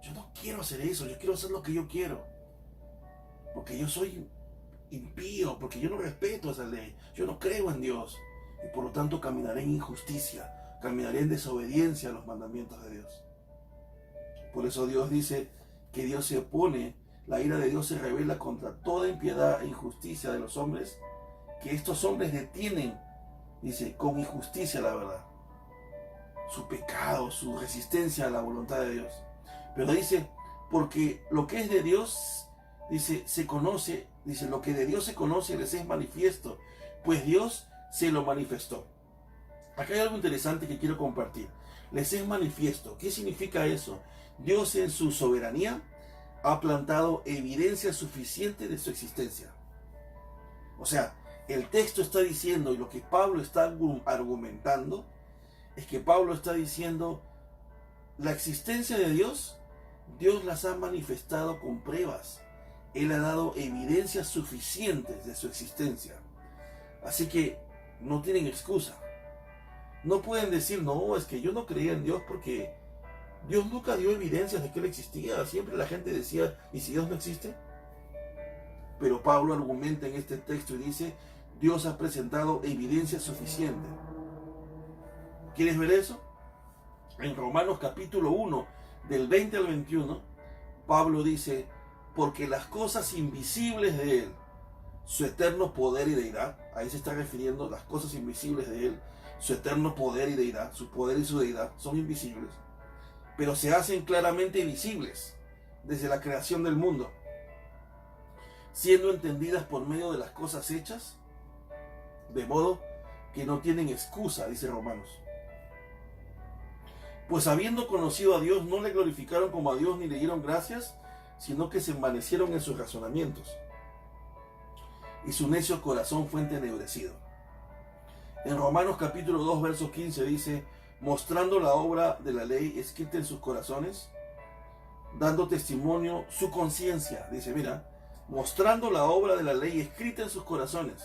Yo no quiero hacer eso. Yo quiero hacer lo que yo quiero. Porque yo soy impío. Porque yo no respeto esa ley. Yo no creo en Dios. Y por lo tanto caminaré en injusticia. Caminaré en desobediencia a los mandamientos de Dios. Por eso Dios dice que Dios se opone. La ira de Dios se revela contra toda impiedad e injusticia de los hombres. Que estos hombres detienen, dice, con injusticia la verdad. Su pecado, su resistencia a la voluntad de Dios. Pero dice, porque lo que es de Dios, dice, se conoce, dice, lo que de Dios se conoce les es manifiesto, pues Dios se lo manifestó. Acá hay algo interesante que quiero compartir. Les es manifiesto. ¿Qué significa eso? Dios en su soberanía ha plantado evidencia suficiente de su existencia. O sea, el texto está diciendo, y lo que Pablo está argumentando, es que Pablo está diciendo, la existencia de Dios, Dios las ha manifestado con pruebas. Él ha dado evidencias suficientes de su existencia. Así que no tienen excusa. No pueden decir, no, es que yo no creía en Dios porque Dios nunca dio evidencias de que Él existía. Siempre la gente decía, ¿y si Dios no existe? Pero Pablo argumenta en este texto y dice, Dios ha presentado evidencia suficiente. ¿Quieres ver eso? En Romanos capítulo 1, del 20 al 21, Pablo dice, porque las cosas invisibles de Él, su eterno poder y deidad, ahí se está refiriendo las cosas invisibles de Él, su eterno poder y deidad, su poder y su deidad son invisibles, pero se hacen claramente visibles desde la creación del mundo, siendo entendidas por medio de las cosas hechas, de modo que no tienen excusa, dice Romanos. Pues habiendo conocido a Dios, no le glorificaron como a Dios ni le dieron gracias, sino que se envanecieron en sus razonamientos, y su necio corazón fue entenebrecido. En Romanos capítulo 2, verso 15 dice, mostrando la obra de la ley escrita en sus corazones, dando testimonio su conciencia. Dice, mira, mostrando la obra de la ley escrita en sus corazones,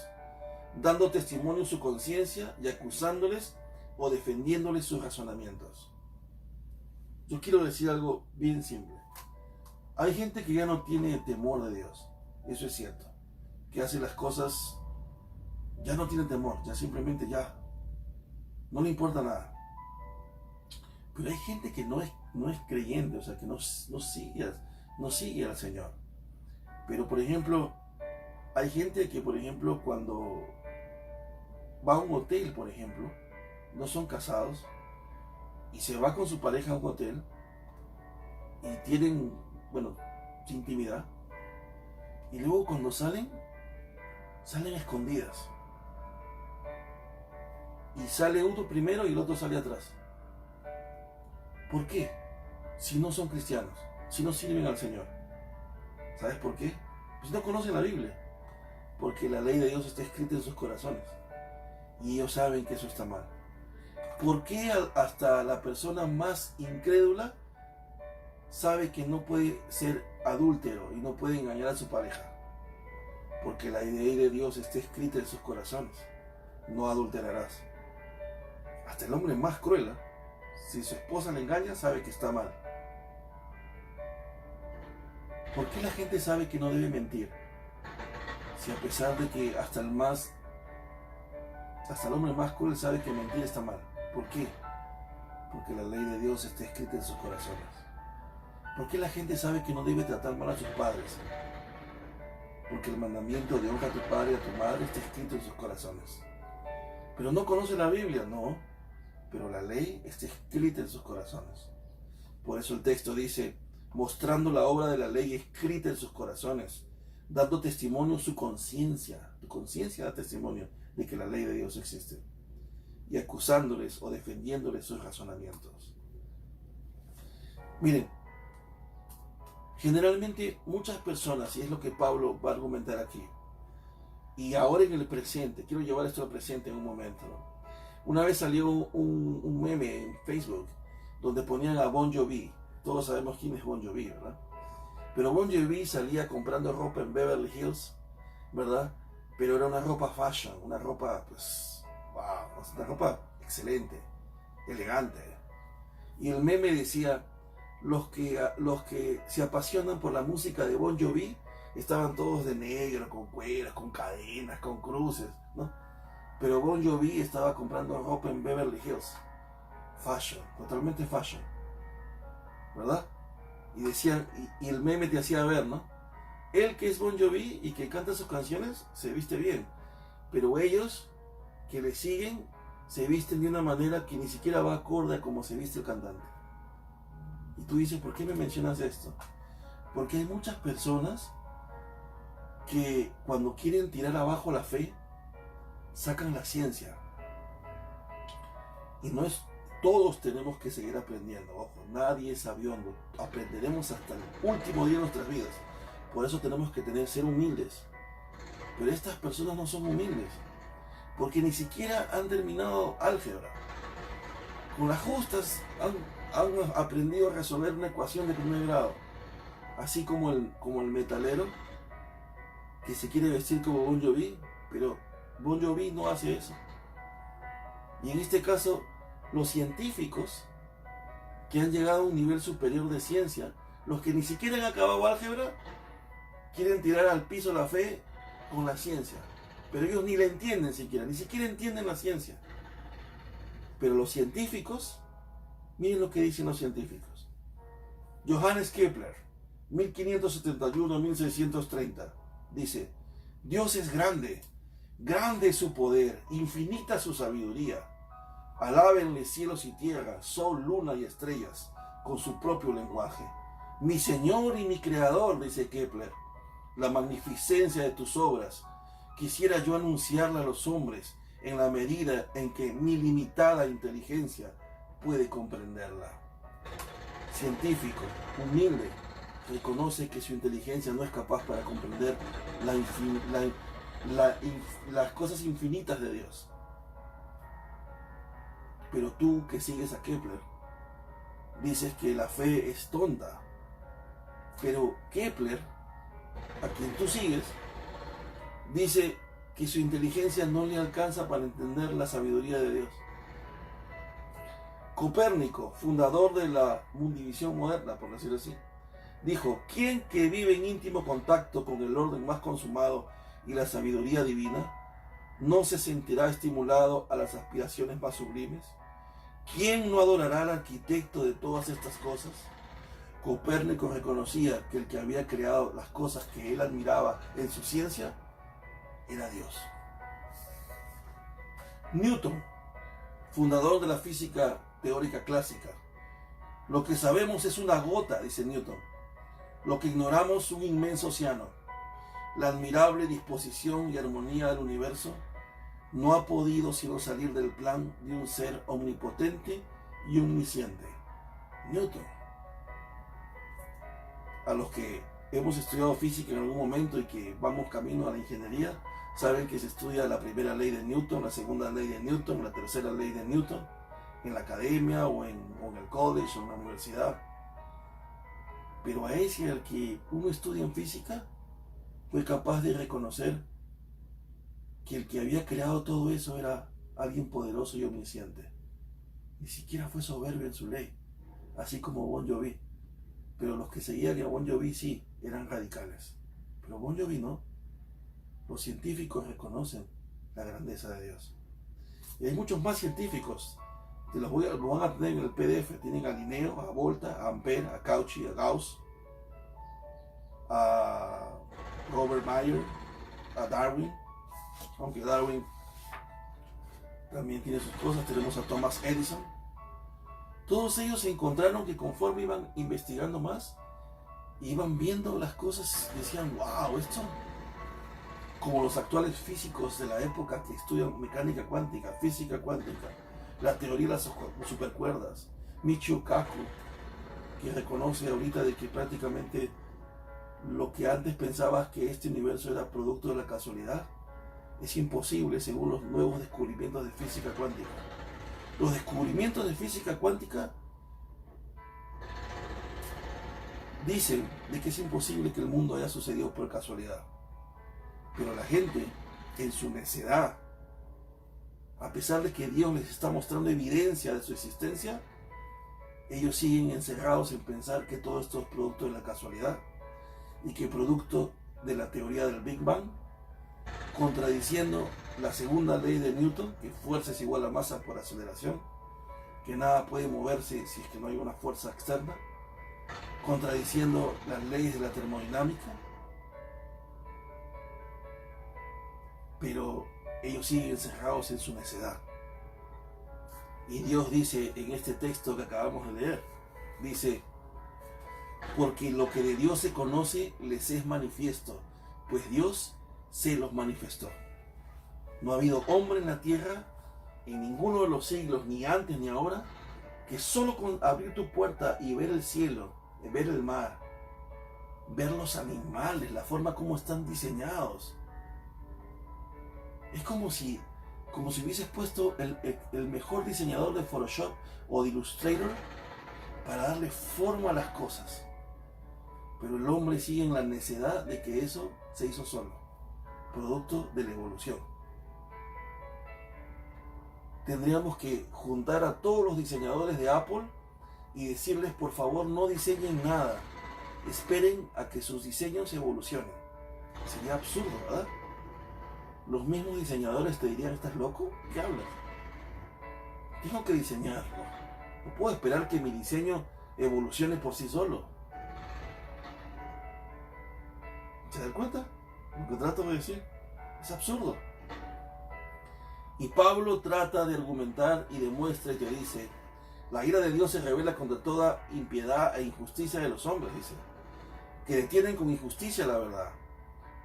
dando testimonio su conciencia y acusándoles o defendiéndoles sus razonamientos. Yo quiero decir algo bien simple. Hay gente que ya no tiene temor de Dios. Eso es cierto. Que hace las cosas, ya no tiene temor, ya simplemente ya no le importa nada. Pero hay gente que no es creyente, o sea, que no sigue al Señor. Pero, por ejemplo, hay gente que, por ejemplo, cuando va a un hotel, por ejemplo, no son casados, y se va con su pareja a un hotel, y tienen, bueno, intimidad, y luego cuando salen escondidas. Y sale uno primero y el otro sale atrás. ¿Por qué? Si no son cristianos, si no sirven al Señor. ¿Sabes por qué? Pues no conocen la Biblia. Porque la ley de Dios está escrita en sus corazones. Y ellos saben que eso está mal. ¿Por qué hasta la persona más incrédula sabe que no puede ser adúltero y no puede engañar a su pareja? Porque la ley de Dios está escrita en sus corazones. No adulterarás. Hasta el hombre más cruel, si su esposa le engaña, sabe que está mal. ¿Por qué la gente sabe que no debe mentir? Si a pesar de que hasta el hombre más cruel sabe que mentir está mal. ¿Por qué? Porque la ley de Dios está escrita en sus corazones. ¿Por qué la gente sabe que no debe tratar mal a sus padres? Porque el mandamiento de honra a tu padre y a tu madre está escrito en sus corazones. Pero no conoce la Biblia, no. Pero la ley está escrita en sus corazones. Por eso el texto dice, mostrando la obra de la ley escrita en sus corazones, dando testimonio su conciencia. Tu conciencia da testimonio de que la ley de Dios existe. Y acusándoles o defendiéndoles sus razonamientos. Miren, generalmente muchas personas, y es lo que Pablo va a argumentar aquí, y ahora en el presente, quiero llevar esto al presente en un momento, ¿no? Una vez salió un meme en Facebook donde ponían a Bon Jovi. Todos sabemos quién es Bon Jovi, ¿verdad? Pero Bon Jovi salía comprando ropa en Beverly Hills, ¿verdad? Pero era una ropa fashion, una ropa, pues, wow, una ropa excelente, elegante. Y el meme decía, los que se apasionan por la música de Bon Jovi estaban todos de negro, con cueras, con cadenas, con cruces, ¿no? Pero Bon Jovi estaba comprando ropa en Beverly Hills. Fashion, totalmente fashion, ¿verdad? Y decían, y el meme te hacía ver, ¿no? Él que es Bon Jovi y que canta sus canciones, se viste bien. Pero ellos que le siguen, se visten de una manera que ni siquiera va acorde a cómo se viste el cantante. Y tú dices, ¿por qué me mencionas esto? Porque hay muchas personas que cuando quieren tirar abajo la fe, sacan la ciencia. Y no es, todos tenemos que seguir aprendiendo. Ojo, nadie es sabiondo. Aprenderemos hasta el último día de nuestras vidas. Por eso tenemos que ser humildes. Pero estas personas no son humildes. Porque ni siquiera han terminado álgebra. Con las justas han aprendido a resolver una ecuación de primer grado. Así como el metalero que se quiere vestir como Bon Jovi, pero Bon Jovi no hace eso. Y en este caso, los científicos que han llegado a un nivel superior de ciencia, los que ni siquiera han acabado álgebra, quieren tirar al piso la fe con la ciencia. Pero ellos ni la entienden siquiera, ni siquiera entienden la ciencia. Pero los científicos, miren lo que dicen los científicos. Johannes Kepler, 1571-1630, dice, Dios es grande, grande es su poder, infinita su sabiduría. Alábenle cielos y tierra, sol, luna y estrellas, con su propio lenguaje. Mi Señor y mi Creador, dice Kepler, la magnificencia de tus obras, quisiera yo anunciarla a los hombres en la medida en que mi limitada inteligencia puede comprenderla. Científico, humilde, reconoce que su inteligencia no es capaz para comprender las cosas infinitas de Dios. Pero tú que sigues a Kepler, dices que la fe es tonta. Pero Kepler, a quien tú sigues, dice que su inteligencia no le alcanza para entender la sabiduría de Dios. Copérnico, fundador de la mundivisión moderna, por decirlo así, dijo: ¿quién que vive en íntimo contacto con el orden más consumado y la sabiduría divina no se sentirá estimulado a las aspiraciones más sublimes? ¿Quién no adorará al arquitecto de todas estas cosas? Copérnico reconocía que el que había creado las cosas que él admiraba en su ciencia era Dios. Newton, fundador de la física teórica clásica: lo que sabemos es una gota, dice Newton, lo que ignoramos un inmenso océano. La admirable disposición y armonía del universo no ha podido sino salir del plan de un ser omnipotente y omnisciente. Newton. A los que hemos estudiado física en algún momento y que vamos camino a la ingeniería, saben que se estudia la primera ley de Newton, la segunda ley de Newton, la tercera ley de Newton, en la academia o en el college o en la universidad. Pero a ese al que uno estudia en física fue capaz de reconocer que el que había creado todo eso era alguien poderoso y omnisciente. Ni siquiera fue soberbio en su ley, así como Bon Jovi. Pero los que seguían a Bon Jovi sí, eran radicales. Pero Bon Jovi no. Los científicos reconocen la grandeza de Dios. Y hay muchos más científicos. Lo van a tener en el PDF. Tienen a Linneo, a Volta, a Ampère, a Cauchy, a Gauss, a Robert Mayer, a Darwin. Aunque Darwin también tiene sus cosas. Tenemos a Thomas Edison. Todos ellos se encontraron que conforme iban investigando más, iban viendo las cosas, decían: wow, esto, como los actuales físicos de la época que estudian mecánica cuántica, física cuántica, la teoría de las supercuerdas, Michio Kaku, que reconoce ahorita de que prácticamente lo que antes pensabas que este universo era producto de la casualidad, es imposible según los nuevos descubrimientos de física cuántica. Los descubrimientos de física cuántica dicen de que es imposible que el mundo haya sucedido por casualidad. Pero la gente, en su necedad, a pesar de que Dios les está mostrando evidencia de su existencia, ellos siguen encerrados en pensar que todo esto es producto de la casualidad y que producto de la teoría del Big Bang, contradiciendo la segunda ley de Newton, que fuerza es igual a masa por aceleración, que nada puede moverse si es que no hay una fuerza externa, contradiciendo las leyes de la termodinámica. Pero ellos siguen encerrados en su necedad. Y Dios dice en este texto que acabamos de leer, dice: porque lo que de Dios se conoce les es manifiesto, pues Dios se los manifestó. No ha habido hombre en la tierra, en ninguno de los siglos, ni antes ni ahora, que solo con abrir tu puerta y ver el cielo, ver el mar, ver los animales, la forma como están diseñados, es como si hubieses puesto el mejor diseñador de Photoshop o de Illustrator para darle forma a las cosas. Pero el hombre sigue en la necedad de que eso se hizo solo, producto de la evolución. Tendríamos que juntar a todos los diseñadores de Apple y decirles: por favor, no diseñen nada, esperen a que sus diseños evolucionen. Sería absurdo, ¿verdad? Los mismos diseñadores te dirían: ¿estás loco? ¿Qué hablas? Tengo que diseñarlo. No puedo esperar que mi diseño evolucione por sí solo. ¿Se dan cuenta? Lo que trato de decir es absurdo. Y Pablo trata de argumentar y demuestra y te dice: la ira de Dios se revela contra toda impiedad e injusticia de los hombres, dice, que detienen con injusticia la verdad.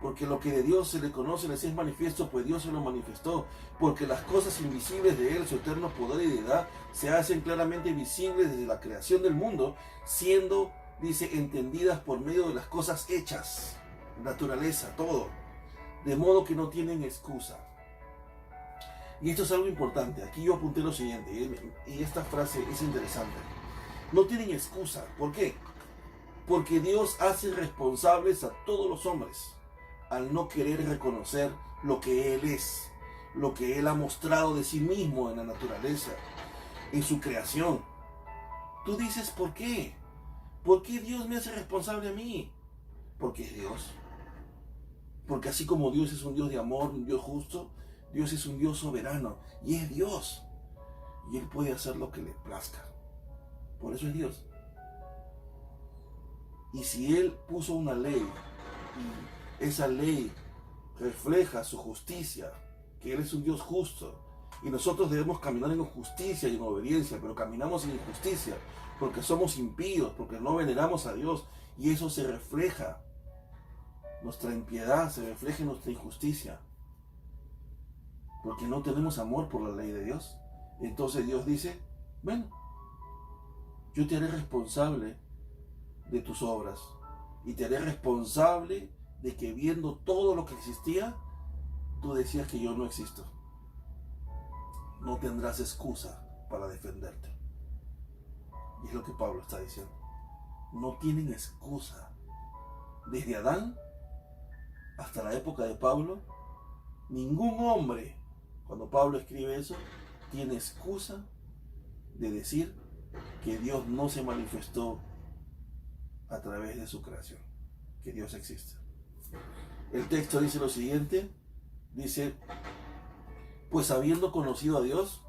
Porque lo que de Dios se le conoce les es manifiesto, pues Dios se lo manifestó. Porque las cosas invisibles de Él, su eterno poder y deidad, se hacen claramente visibles desde la creación del mundo, siendo dice, entendidas por medio de las cosas hechas, naturaleza, todo, de modo que no tienen excusa. Y esto es algo importante. Aquí yo apunté lo siguiente, y esta frase es interesante. No tienen excusa. ¿Por qué? Porque Dios hace responsables a todos los hombres al no querer reconocer lo que Él es, lo que Él ha mostrado de sí mismo en la naturaleza, en su creación. Tú dices, ¿por qué? ¿Por qué Dios me hace responsable a mí? Porque es Dios. Porque así como Dios es un Dios de amor, un Dios justo, Dios es un Dios soberano y es Dios. Y Él puede hacer lo que le plazca. Por eso es Dios. Y si Él puso una ley y esa ley refleja su justicia, que Él es un Dios justo, y nosotros debemos caminar en justicia y en obediencia, pero caminamos en injusticia porque somos impíos, porque no veneramos a Dios, y eso se refleja. Nuestra impiedad se refleja en nuestra injusticia, porque no tenemos amor por la ley de Dios. Entonces Dios dice, bueno, yo te haré responsable de tus obras, y te haré responsable de que viendo todo lo que existía, tú decías que yo no existo. No tendrás excusa para defenderte. Y es lo que Pablo está diciendo. No tienen excusa. Desde Adán hasta la época de Pablo, ningún hombre, cuando Pablo escribe eso, tiene excusa de decir que Dios no se manifestó a través de su creación, que Dios existe. El texto dice lo siguiente, dice, pues habiendo conocido a Dios,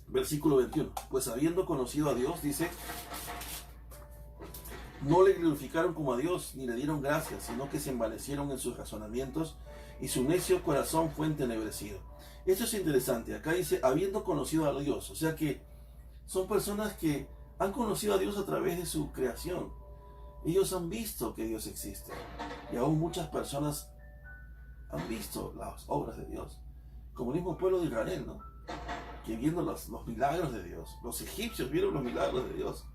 versículo 21, pues habiendo conocido a Dios, dice, no le glorificaron como a Dios, ni le dieron gracias, sino que se envanecieron en sus razonamientos, y su necio corazón fue entenebrecido. Esto es interesante, acá dice, habiendo conocido a Dios, o sea que son personas que han conocido a Dios a través de su creación. Ellos han visto que Dios existe, y aún muchas personas han visto las obras de Dios, como el mismo pueblo de Israel, ¿no? Que viendo los milagros de Dios, los egipcios vieron los milagros de Dios.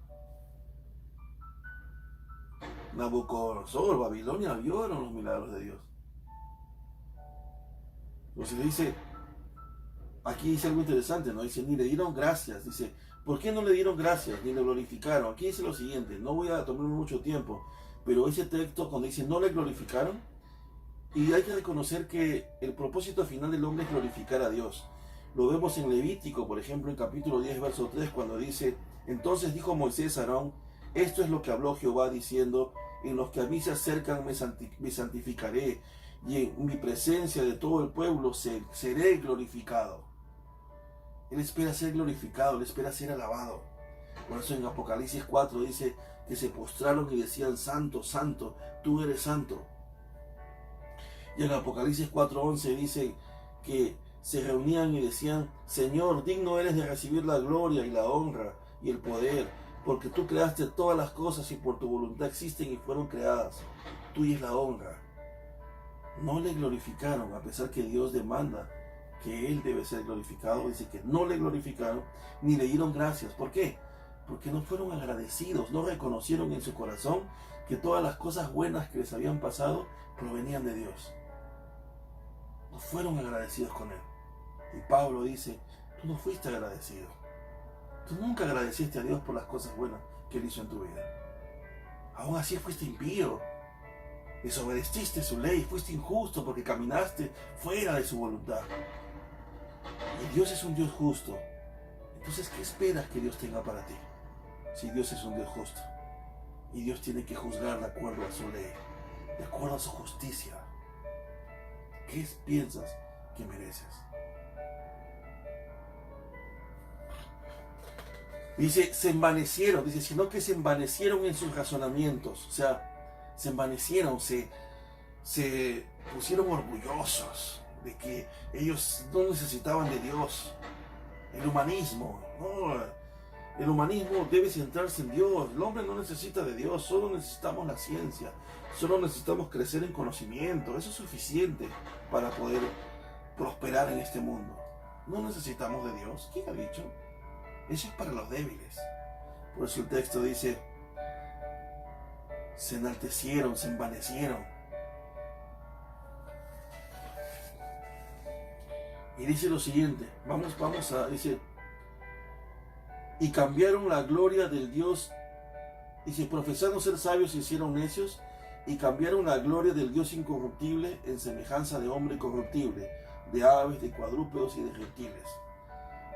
Nabucodonosor, Babilonia vieron los milagros de Dios. Entonces dice, aquí dice algo interesante, ¿no? Dice, ni le dieron gracias, dice, ¿por qué no le dieron gracias? Ni le glorificaron. Aquí dice lo siguiente, no voy a tomarme mucho tiempo, pero ese texto cuando dice, no le glorificaron, y hay que reconocer que el propósito final del hombre es glorificar a Dios. Lo vemos en Levítico, por ejemplo, en capítulo 10, verso 3, cuando dice, entonces dijo Moisés a Aarón, esto es lo que habló Jehová diciendo, en los que a mí se acercan me santificaré, y en mi presencia de todo el pueblo seré glorificado. Él espera ser glorificado, Él espera ser alabado. Por eso en Apocalipsis 4 dice que se postraron y decían, santo, santo, tú eres santo. Y en Apocalipsis 4:11 dice que se reunían y decían, Señor, digno eres de recibir la gloria y la honra y el poder, porque tú creaste todas las cosas y por tu voluntad existen y fueron creadas. Tuya es la honra. No le glorificaron, a pesar que Dios demanda que Él debe ser glorificado. Dice que no le glorificaron ni le dieron gracias. ¿Por qué? Porque no fueron agradecidos, no reconocieron en su corazón que todas las cosas buenas que les habían pasado provenían de Dios. No fueron agradecidos con Él. Y Pablo dice, tú no fuiste agradecido. Tú nunca agradeciste a Dios por las cosas buenas que Él hizo en tu vida. Aún así fuiste impío. Desobedeciste su ley, fuiste injusto porque caminaste fuera de su voluntad. Y Dios es un Dios justo. Entonces, ¿qué esperas que Dios tenga para ti? Si Dios es un Dios justo. Y Dios tiene que juzgar de acuerdo a su ley, de acuerdo a su justicia. ¿Qué piensas que mereces? Dice, se envanecieron, dice, sino que se envanecieron en sus razonamientos. O sea, se envanecieron, se pusieron orgullosos de que ellos no necesitaban de Dios. El humanismo, no, el humanismo debe centrarse en Dios. El hombre no necesita de Dios, solo necesitamos la ciencia, solo necesitamos crecer en conocimiento. Eso es suficiente para poder prosperar en este mundo. No necesitamos de Dios. ¿Quién ha dicho? Eso es para los débiles. Por eso el texto dice, se enaltecieron, se envanecieron. Y dice lo siguiente, dice, y cambiaron la gloria del Dios, dice, profesando ser sabios se hicieron necios, y cambiaron la gloria del Dios incorruptible en semejanza de hombre corruptible, de aves, de cuadrúpedos y de reptiles.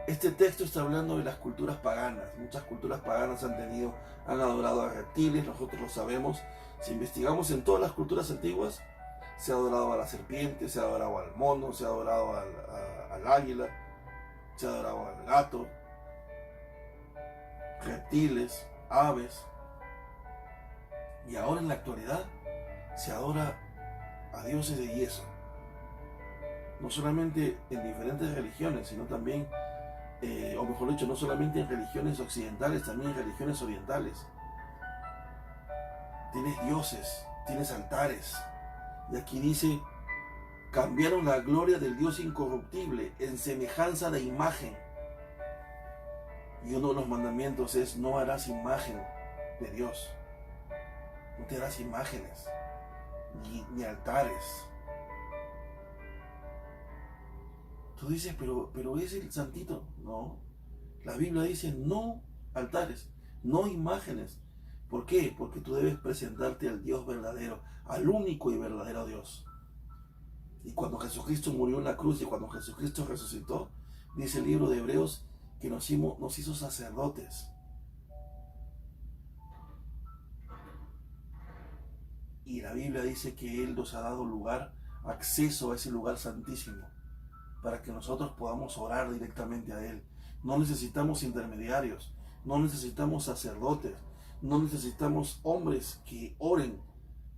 Este texto está hablando de las culturas paganas. Muchas culturas paganas han adorado a reptiles, nosotros lo sabemos. Si investigamos en todas las culturas antiguas, se ha adorado a la serpiente, se ha adorado al mono, se ha adorado al águila, se ha adorado al gato, reptiles, aves. Y ahora en la actualidad se adora a dioses de yeso. No solamente en diferentes religiones, sino también, o mejor dicho, no solamente en religiones occidentales, también en religiones orientales. Tienes dioses, tienes altares. Y aquí dice, cambiaron la gloria del Dios incorruptible en semejanza de imagen. Y uno de los mandamientos es, no harás imagen de Dios. No te harás imágenes, ni altares. Tú dices, pero es el santito. No. La Biblia dice, no altares, no imágenes. ¿Por qué? Porque tú debes presentarte al Dios verdadero, al único y verdadero Dios. Y cuando Jesucristo murió en la cruz y cuando Jesucristo resucitó, dice el libro de Hebreos que nos hizo sacerdotes. Y la Biblia dice que Él nos ha dado acceso a ese lugar santísimo, para que nosotros podamos orar directamente a Él. No necesitamos intermediarios, no necesitamos sacerdotes, no necesitamos hombres que oren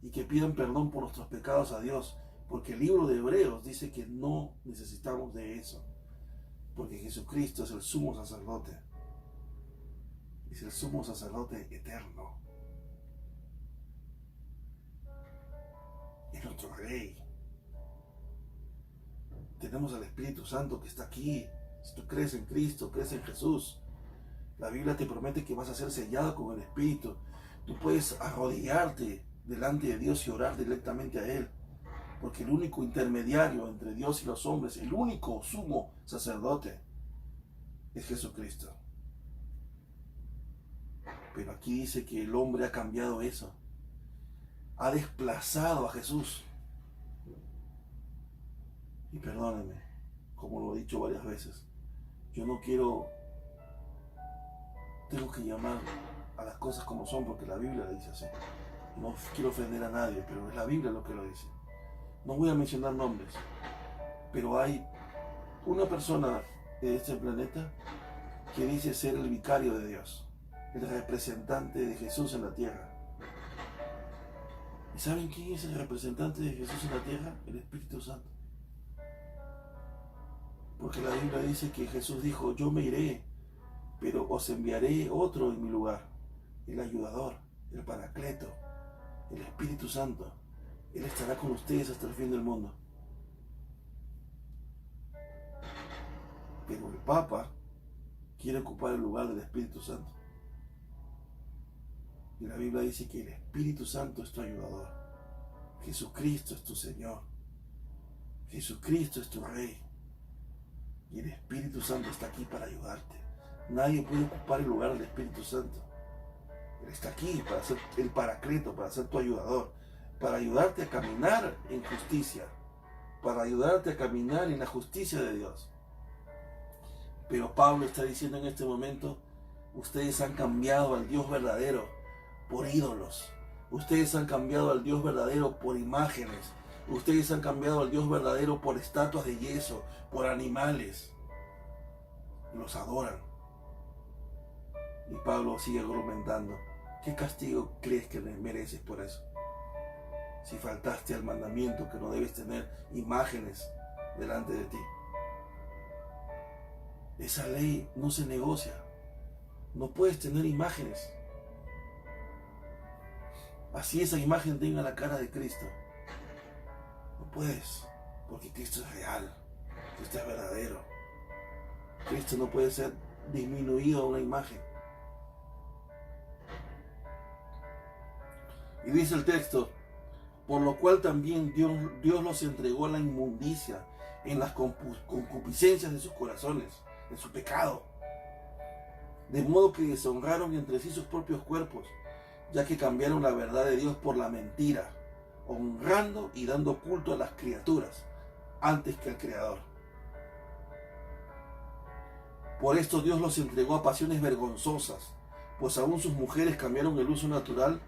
y que pidan perdón por nuestros pecados a Dios, porque el libro de Hebreos dice que no necesitamos de eso, porque Jesucristo es el sumo sacerdote, es el sumo sacerdote eterno, es nuestro Rey. Tenemos al Espíritu Santo que está aquí. Si tú crees en Cristo, crees en Jesús, la Biblia te promete que vas a ser sellado con el Espíritu. Tú puedes arrodillarte delante de Dios y orar directamente a Él, porque el único intermediario entre Dios y los hombres, el único sumo sacerdote, es Jesucristo. Pero aquí dice que el hombre ha cambiado eso, ha desplazado a Jesús. Y perdónenme, como lo he dicho varias veces, yo tengo que llamar a las cosas como son, porque la Biblia lo dice así. No quiero ofender a nadie, pero es la Biblia lo que lo dice. No voy a mencionar nombres, pero hay una persona de este planeta que dice ser el vicario de Dios, el representante de Jesús en la tierra. ¿Y saben quién es el representante de Jesús en la tierra? El Espíritu Santo. Porque la Biblia dice que Jesús dijo, yo me iré, pero os enviaré otro en mi lugar, el ayudador, el paracleto, el Espíritu Santo. Él estará con ustedes hasta el fin del mundo. Pero el Papa quiere ocupar el lugar del Espíritu Santo. Y la Biblia dice que el Espíritu Santo es tu ayudador. Jesucristo es tu Señor. Jesucristo es tu Rey. Y el Espíritu Santo está aquí para ayudarte. Nadie puede ocupar el lugar del Espíritu Santo. Él está aquí para ser el paracleto, para ser tu ayudador, para ayudarte a caminar en justicia, para ayudarte a caminar en la justicia de Dios. Pero Pablo está diciendo en este momento, ustedes han cambiado al Dios verdadero por ídolos. Ustedes han cambiado al Dios verdadero por imágenes. Ustedes han cambiado al Dios verdadero por estatuas de yeso, por animales. Los adoran. Y Pablo sigue argumentando. ¿Qué castigo crees que mereces por eso? Si faltaste al mandamiento que no debes tener imágenes delante de ti. Esa ley no se negocia. No puedes tener imágenes. Así esa imagen tenga la cara de Cristo. No puedes, porque Cristo es real. Cristo es verdadero. Cristo no puede ser disminuido a una imagen. Y dice el texto, por lo cual también Dios los entregó a la inmundicia en las concupiscencias de sus corazones, en su pecado. De modo que deshonraron entre sí sus propios cuerpos, ya que cambiaron la verdad de Dios por la mentira, honrando y dando culto a las criaturas antes que al Creador. Por esto Dios los entregó a pasiones vergonzosas, pues aún sus mujeres cambiaron el uso natural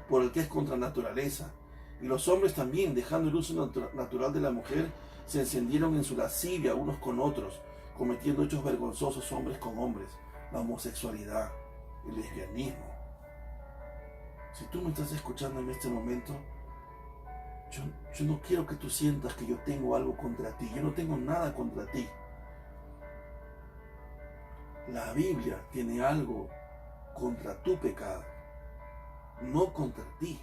por el que es contra naturaleza. Y los hombres también, dejando el uso natural de la mujer, se encendieron en su lascivia unos con otros, cometiendo hechos vergonzosos hombres con hombres, la homosexualidad, el lesbianismo. Si tú me estás escuchando en este momento, yo no quiero que tú sientas que yo tengo algo contra ti. Yo no tengo nada contra ti. La Biblia tiene algo contra tu pecado, no contra ti.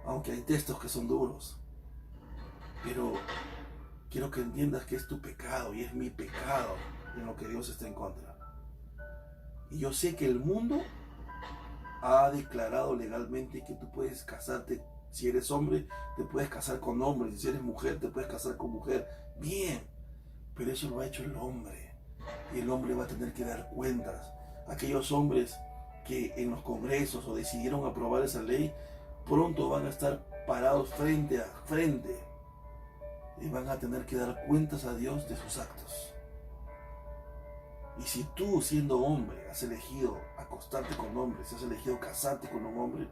Aunque hay textos que son duros, pero quiero que entiendas que es tu pecado y es mi pecado en lo que Dios está en contra. Y yo sé que el mundo ha declarado legalmente que tú puedes casarte. Si eres hombre, te puedes casar con hombre. Si eres mujer, te puedes casar con mujer. Bien, pero eso lo ha hecho el hombre. Y el hombre va a tener que dar cuentas. Aquellos hombres que en los congresos o decidieron aprobar esa ley, pronto van a estar parados frente a frente y van a tener que dar cuentas a Dios de sus actos. Y si tú, siendo hombre, has elegido acostarte con hombres, si has elegido casarte con un hombre,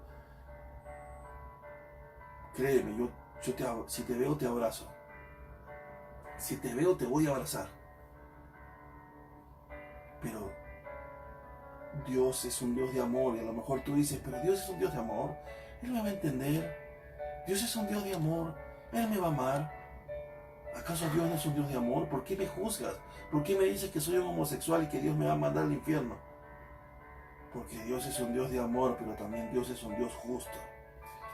créeme, si te veo te abrazo. Si te veo te voy a abrazar. Pero Dios es un Dios de amor, y a lo mejor tú dices, pero Dios es un Dios de amor, Él me va a entender. Dios es un Dios de amor, Él me va a amar. ¿Acaso Dios no es un Dios de amor? ¿Por qué me juzgas? ¿Por qué me dices que soy un homosexual y que Dios me va a mandar al infierno? Porque Dios es un Dios de amor, pero también Dios es un Dios justo.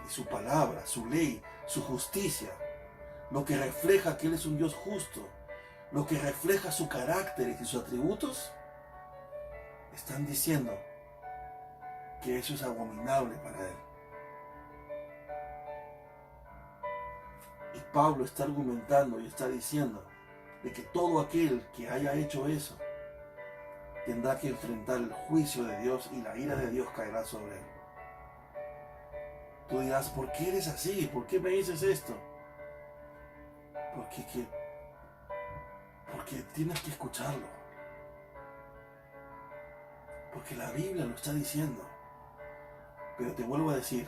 Y su palabra, su ley, su justicia, lo que refleja que Él es un Dios justo, lo que refleja su carácter y sus atributos, están diciendo que eso es abominable para Él. Y Pablo está argumentando y está diciendo de que todo aquel que haya hecho eso tendrá que enfrentar el juicio de Dios y la ira de Dios caerá sobre él. Tú dirás, ¿por qué eres así? ¿Por qué me dices esto? Porque tienes que escucharlo. Porque la Biblia lo está diciendo. Pero te vuelvo a decir,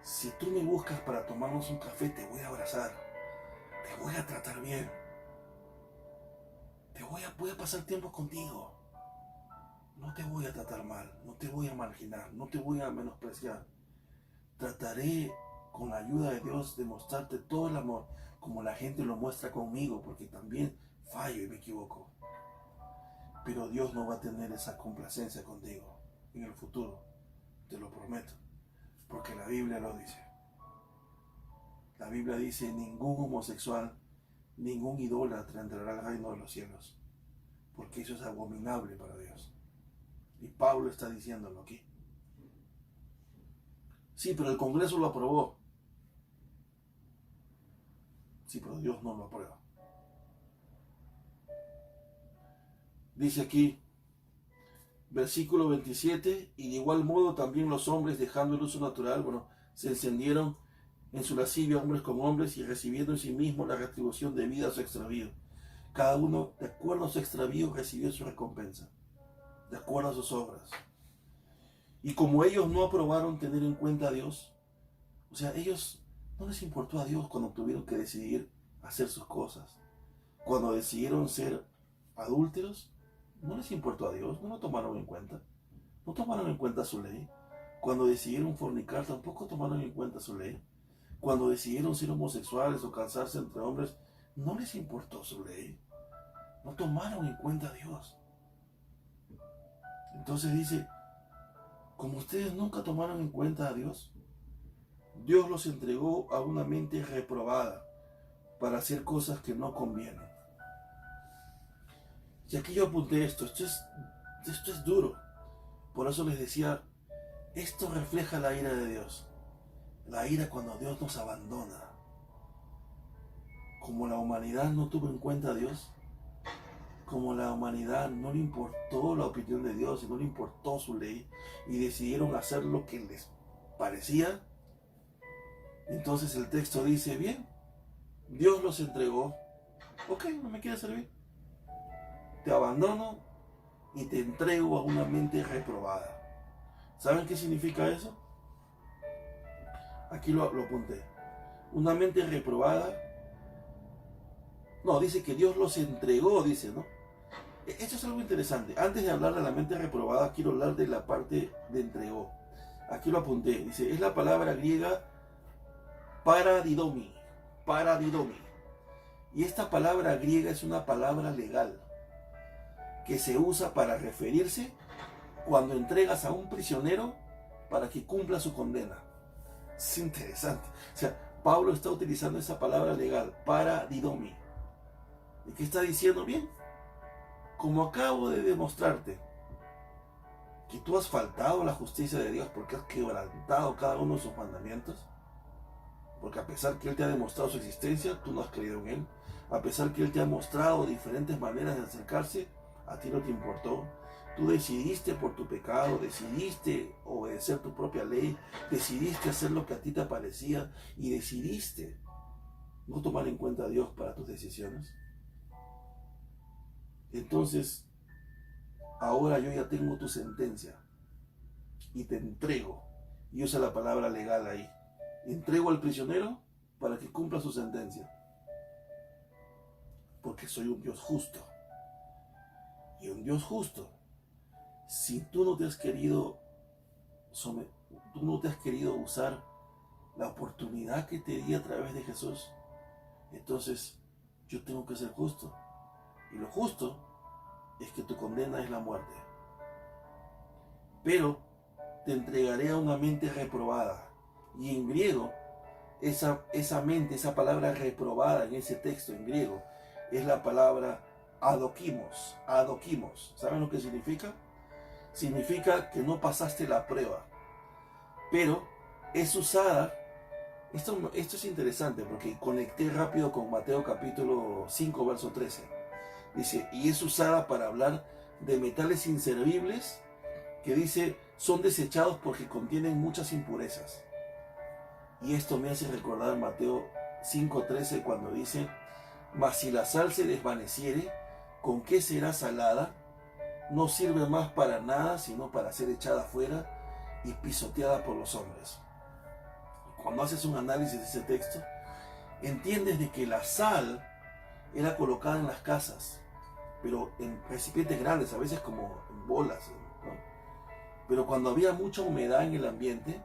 si tú me buscas para tomarnos un café, te voy a abrazar, te voy a tratar bien, voy a pasar tiempo contigo. No te voy a tratar mal, no te voy a marginar, no te voy a menospreciar. Trataré, con la ayuda de Dios, de mostrarte todo el amor, como la gente lo muestra conmigo, porque también fallo y me equivoco. Pero Dios no va a tener esa complacencia contigo en el futuro, te lo prometo, porque la Biblia lo dice. La Biblia dice, ningún homosexual, ningún idólatra entrará al reino de los cielos, porque eso es abominable para Dios. Y Pablo está diciéndolo aquí. Sí, pero el Congreso lo aprobó. Sí, pero Dios no lo aprueba. Dice aquí, versículo 27, y de igual modo también los hombres, dejando el uso natural, se encendieron en su lascivia hombres con hombres y recibiendo en sí mismos la retribución debida a su extravío. Cada uno, de acuerdo a su extravío, recibió su recompensa, de acuerdo a sus obras. Y como ellos no aprobaron tener en cuenta a Dios, o sea, ellos no les importó a Dios cuando tuvieron que decidir hacer sus cosas. Cuando decidieron ser adúlteros, no les importó a Dios, no lo tomaron en cuenta. No tomaron en cuenta su ley. Cuando decidieron fornicar, tampoco tomaron en cuenta su ley. Cuando decidieron ser homosexuales o casarse entre hombres, no les importó su ley. No tomaron en cuenta a Dios. Entonces dice, como ustedes nunca tomaron en cuenta a Dios, Dios los entregó a una mente reprobada para hacer cosas que no convienen. Y aquí yo apunté esto es duro. Por eso les decía Esto refleja la ira de Dios. La ira cuando Dios nos abandona. Como la humanidad no tuvo en cuenta a Dios, como la humanidad no le importó la opinión de Dios y no le importó su ley y decidieron hacer lo que les parecía, entonces el texto dice, bien, Dios los entregó, ok, no me quieres servir, te abandono y te entrego a una mente reprobada. ¿Saben qué significa eso? Aquí lo apunté. Una mente reprobada. No, dice que Dios los entregó, dice, ¿no? Esto es algo interesante. Antes de hablar de la mente reprobada, quiero hablar de la parte de entregó. Aquí lo apunté. Dice, es la palabra griega paradidomi. Paradidomi. Y esta palabra griega es una palabra legal que se usa para referirse cuando entregas a un prisionero para que cumpla su condena. Es interesante. O sea, Pablo está utilizando esa palabra legal, paradidomi. ¿Y qué está diciendo? Bien, como acabo de demostrarte que tú has faltado a la justicia de Dios porque has quebrantado cada uno de sus mandamientos, porque a pesar que Él te ha demostrado su existencia, tú no has creído en Él, a pesar que Él te ha mostrado diferentes maneras de acercarse, a ti no te importó, tú decidiste por tu pecado, decidiste obedecer tu propia ley, decidiste hacer lo que a ti te parecía y decidiste no tomar en cuenta a Dios para tus decisiones. Entonces, ahora yo ya tengo tu sentencia y te entrego. Y usa la palabra legal ahí. Entrego al prisionero para que cumpla su sentencia. Porque soy un Dios justo. Y un Dios justo, si tú no te has querido usar la oportunidad que te di a través de Jesús, entonces yo tengo que ser justo. Y lo justo es que tu condena es la muerte. Pero te entregaré a una mente reprobada. Y en griego, esa mente, esa palabra reprobada en ese texto en griego, es la palabra adokimos. Adokimos. ¿Saben lo que significa? Significa que no pasaste la prueba. Pero es usada. Esto es interesante porque conecté rápido con Mateo capítulo 5, verso 13. Dice, y es usada para hablar de metales inservibles que dice, son desechados porque contienen muchas impurezas. Y esto me hace recordar Mateo 5:13 cuando dice, mas si la sal se desvaneciere, ¿con qué será salada? No sirve más para nada, sino para ser echada afuera y pisoteada por los hombres. Cuando haces un análisis de ese texto, entiendes de que la sal era colocada en las casas, pero en recipientes grandes, a veces como en bolas, ¿no? Pero cuando había mucha humedad en el ambiente,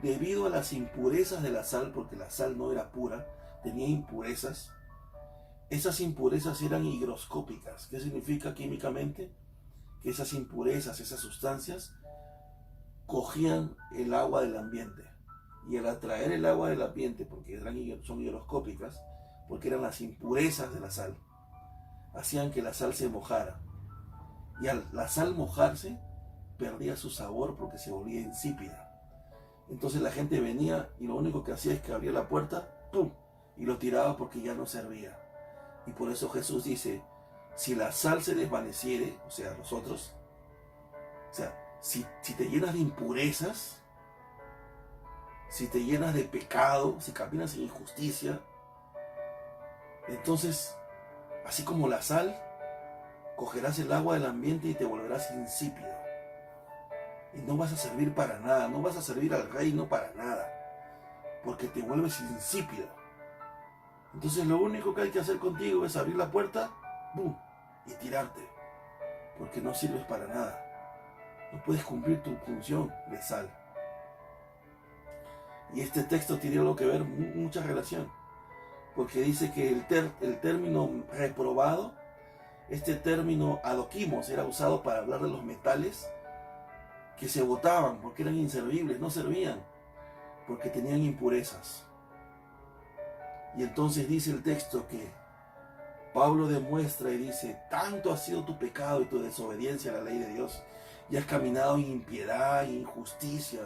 debido a las impurezas de la sal, porque la sal no era pura, tenía impurezas, esas impurezas eran higroscópicas. ¿Qué significa químicamente? Que esas impurezas, esas sustancias, cogían el agua del ambiente. Y al atraer el agua del ambiente, porque son higroscópicas, porque eran las impurezas de la sal, hacían que la sal se mojara. Y al la sal mojarse, perdía su sabor porque se volvía insípida. Entonces la gente venía y lo único que hacía es que abría la puerta, ¡pum!, y lo tiraba porque ya no servía. Y por eso Jesús dice, si la sal se desvaneciere, o sea, nosotros, si te llenas de impurezas, si te llenas de pecado, si caminas en injusticia, entonces, así como la sal, cogerás el agua del ambiente y te volverás insípido. Y no vas a servir para nada, no vas a servir al reino para nada, porque te vuelves insípido. Entonces lo único que hay que hacer contigo es abrir la puerta, ¡boom!, y tirarte, porque no sirves para nada. No puedes cumplir tu función de sal. Y este texto tiene algo que ver, mucha relación, porque dice que el término reprobado, este término adokimos, era usado para hablar de los metales que se botaban porque eran inservibles, no servían, porque tenían impurezas. Y entonces dice el texto que Pablo demuestra y dice, tanto ha sido tu pecado y tu desobediencia a la ley de Dios, y has caminado en impiedad e injusticia,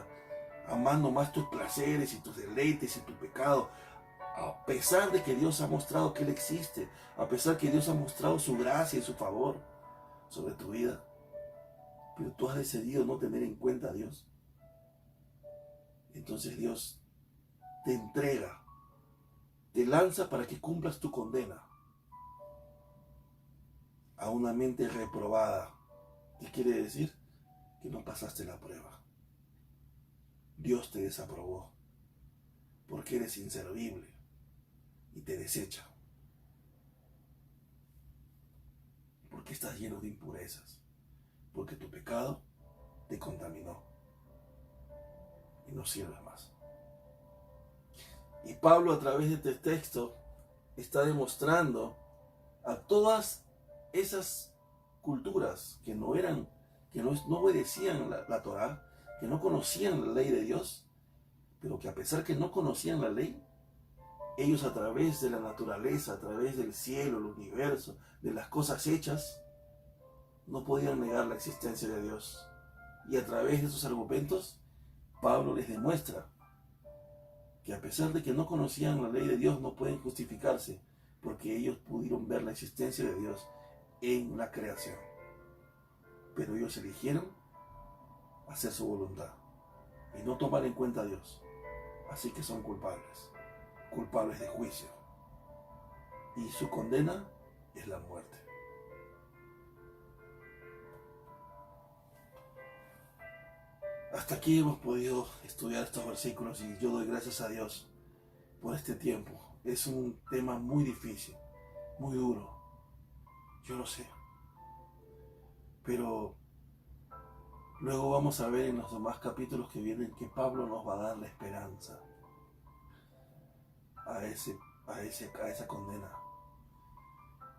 amando más tus placeres y tus deleites y tu pecado, a pesar de que Dios ha mostrado que Él existe, a pesar que Dios ha mostrado su gracia y su favor sobre tu vida, pero tú has decidido no tener en cuenta a Dios, entonces Dios te entrega, te lanza para que cumplas tu condena a una mente reprobada. ¿Qué quiere decir? Que no pasaste la prueba. Dios te desaprobó porque eres inservible y te desecha porque estás lleno de impurezas, porque tu pecado te contaminó y no sirves más. Y Pablo, a través de este texto, está demostrando a todas esas culturas que no obedecían la Torá, que no conocían la ley de Dios, pero que a pesar que no conocían la ley, ellos a través de la naturaleza, a través del cielo, el universo, de las cosas hechas, no podían negar la existencia de Dios. Y a través de esos argumentos, Pablo les demuestra que a pesar de que no conocían la ley de Dios, no pueden justificarse, porque ellos pudieron ver la existencia de Dios en la creación. Pero ellos eligieron hacer su voluntad y no tomar en cuenta a Dios. Así que son culpables de juicio. Y su condena es la muerte. Hasta aquí hemos podido estudiar estos versículos y yo doy gracias a Dios por este tiempo. Es un tema muy difícil, muy duro, yo lo sé. Pero luego vamos a ver en los demás capítulos que vienen que Pablo nos va a dar la esperanza a esa condena.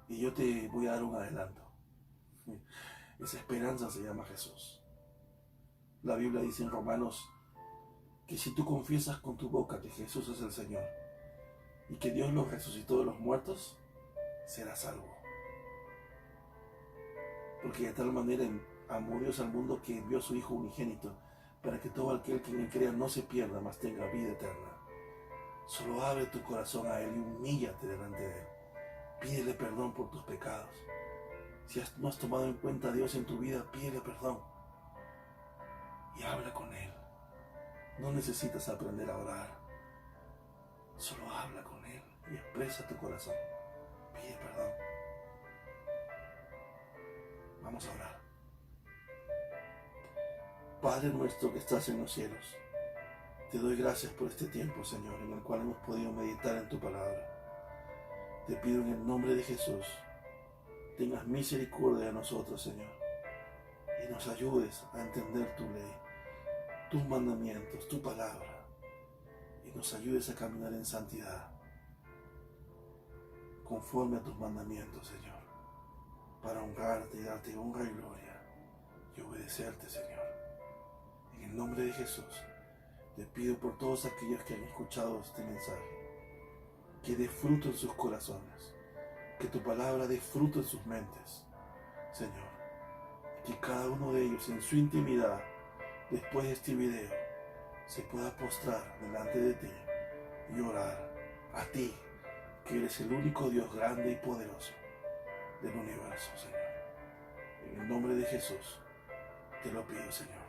Y yo te voy a dar un adelanto. Esa esperanza se llama Jesús. La Biblia dice en Romanos que si tú confiesas con tu boca que Jesús es el Señor y que Dios lo resucitó de los muertos, serás salvo. Porque de tal manera amó Dios al mundo que envió a su Hijo unigénito para que todo aquel que en él crea no se pierda, mas tenga vida eterna. Solo abre tu corazón a Él y humíllate delante de Él. Pídele perdón por tus pecados. Si no has tomado en cuenta a Dios en tu vida, pídele perdón y habla con Él. No necesitas aprender a orar. Solo habla con Él y expresa tu corazón. Pide perdón. Vamos a orar. Padre nuestro que estás en los cielos, te doy gracias por este tiempo, Señor, en el cual hemos podido meditar en tu palabra. Te pido en el nombre de Jesús, tengas misericordia de nosotros, Señor, y nos ayudes a entender tu ley, tus mandamientos, tu palabra, y nos ayudes a caminar en santidad, conforme a tus mandamientos, Señor, para honrarte y darte honra y gloria, y obedecerte, Señor. En el nombre de Jesús, te pido por todos aquellos que han escuchado este mensaje, que dé fruto en sus corazones, que tu palabra dé fruto en sus mentes, Señor, que cada uno de ellos en su intimidad, después de este video, se pueda postrar delante de ti y orar a ti, que eres el único Dios grande y poderoso del universo, Señor. En el nombre de Jesús, te lo pido, Señor.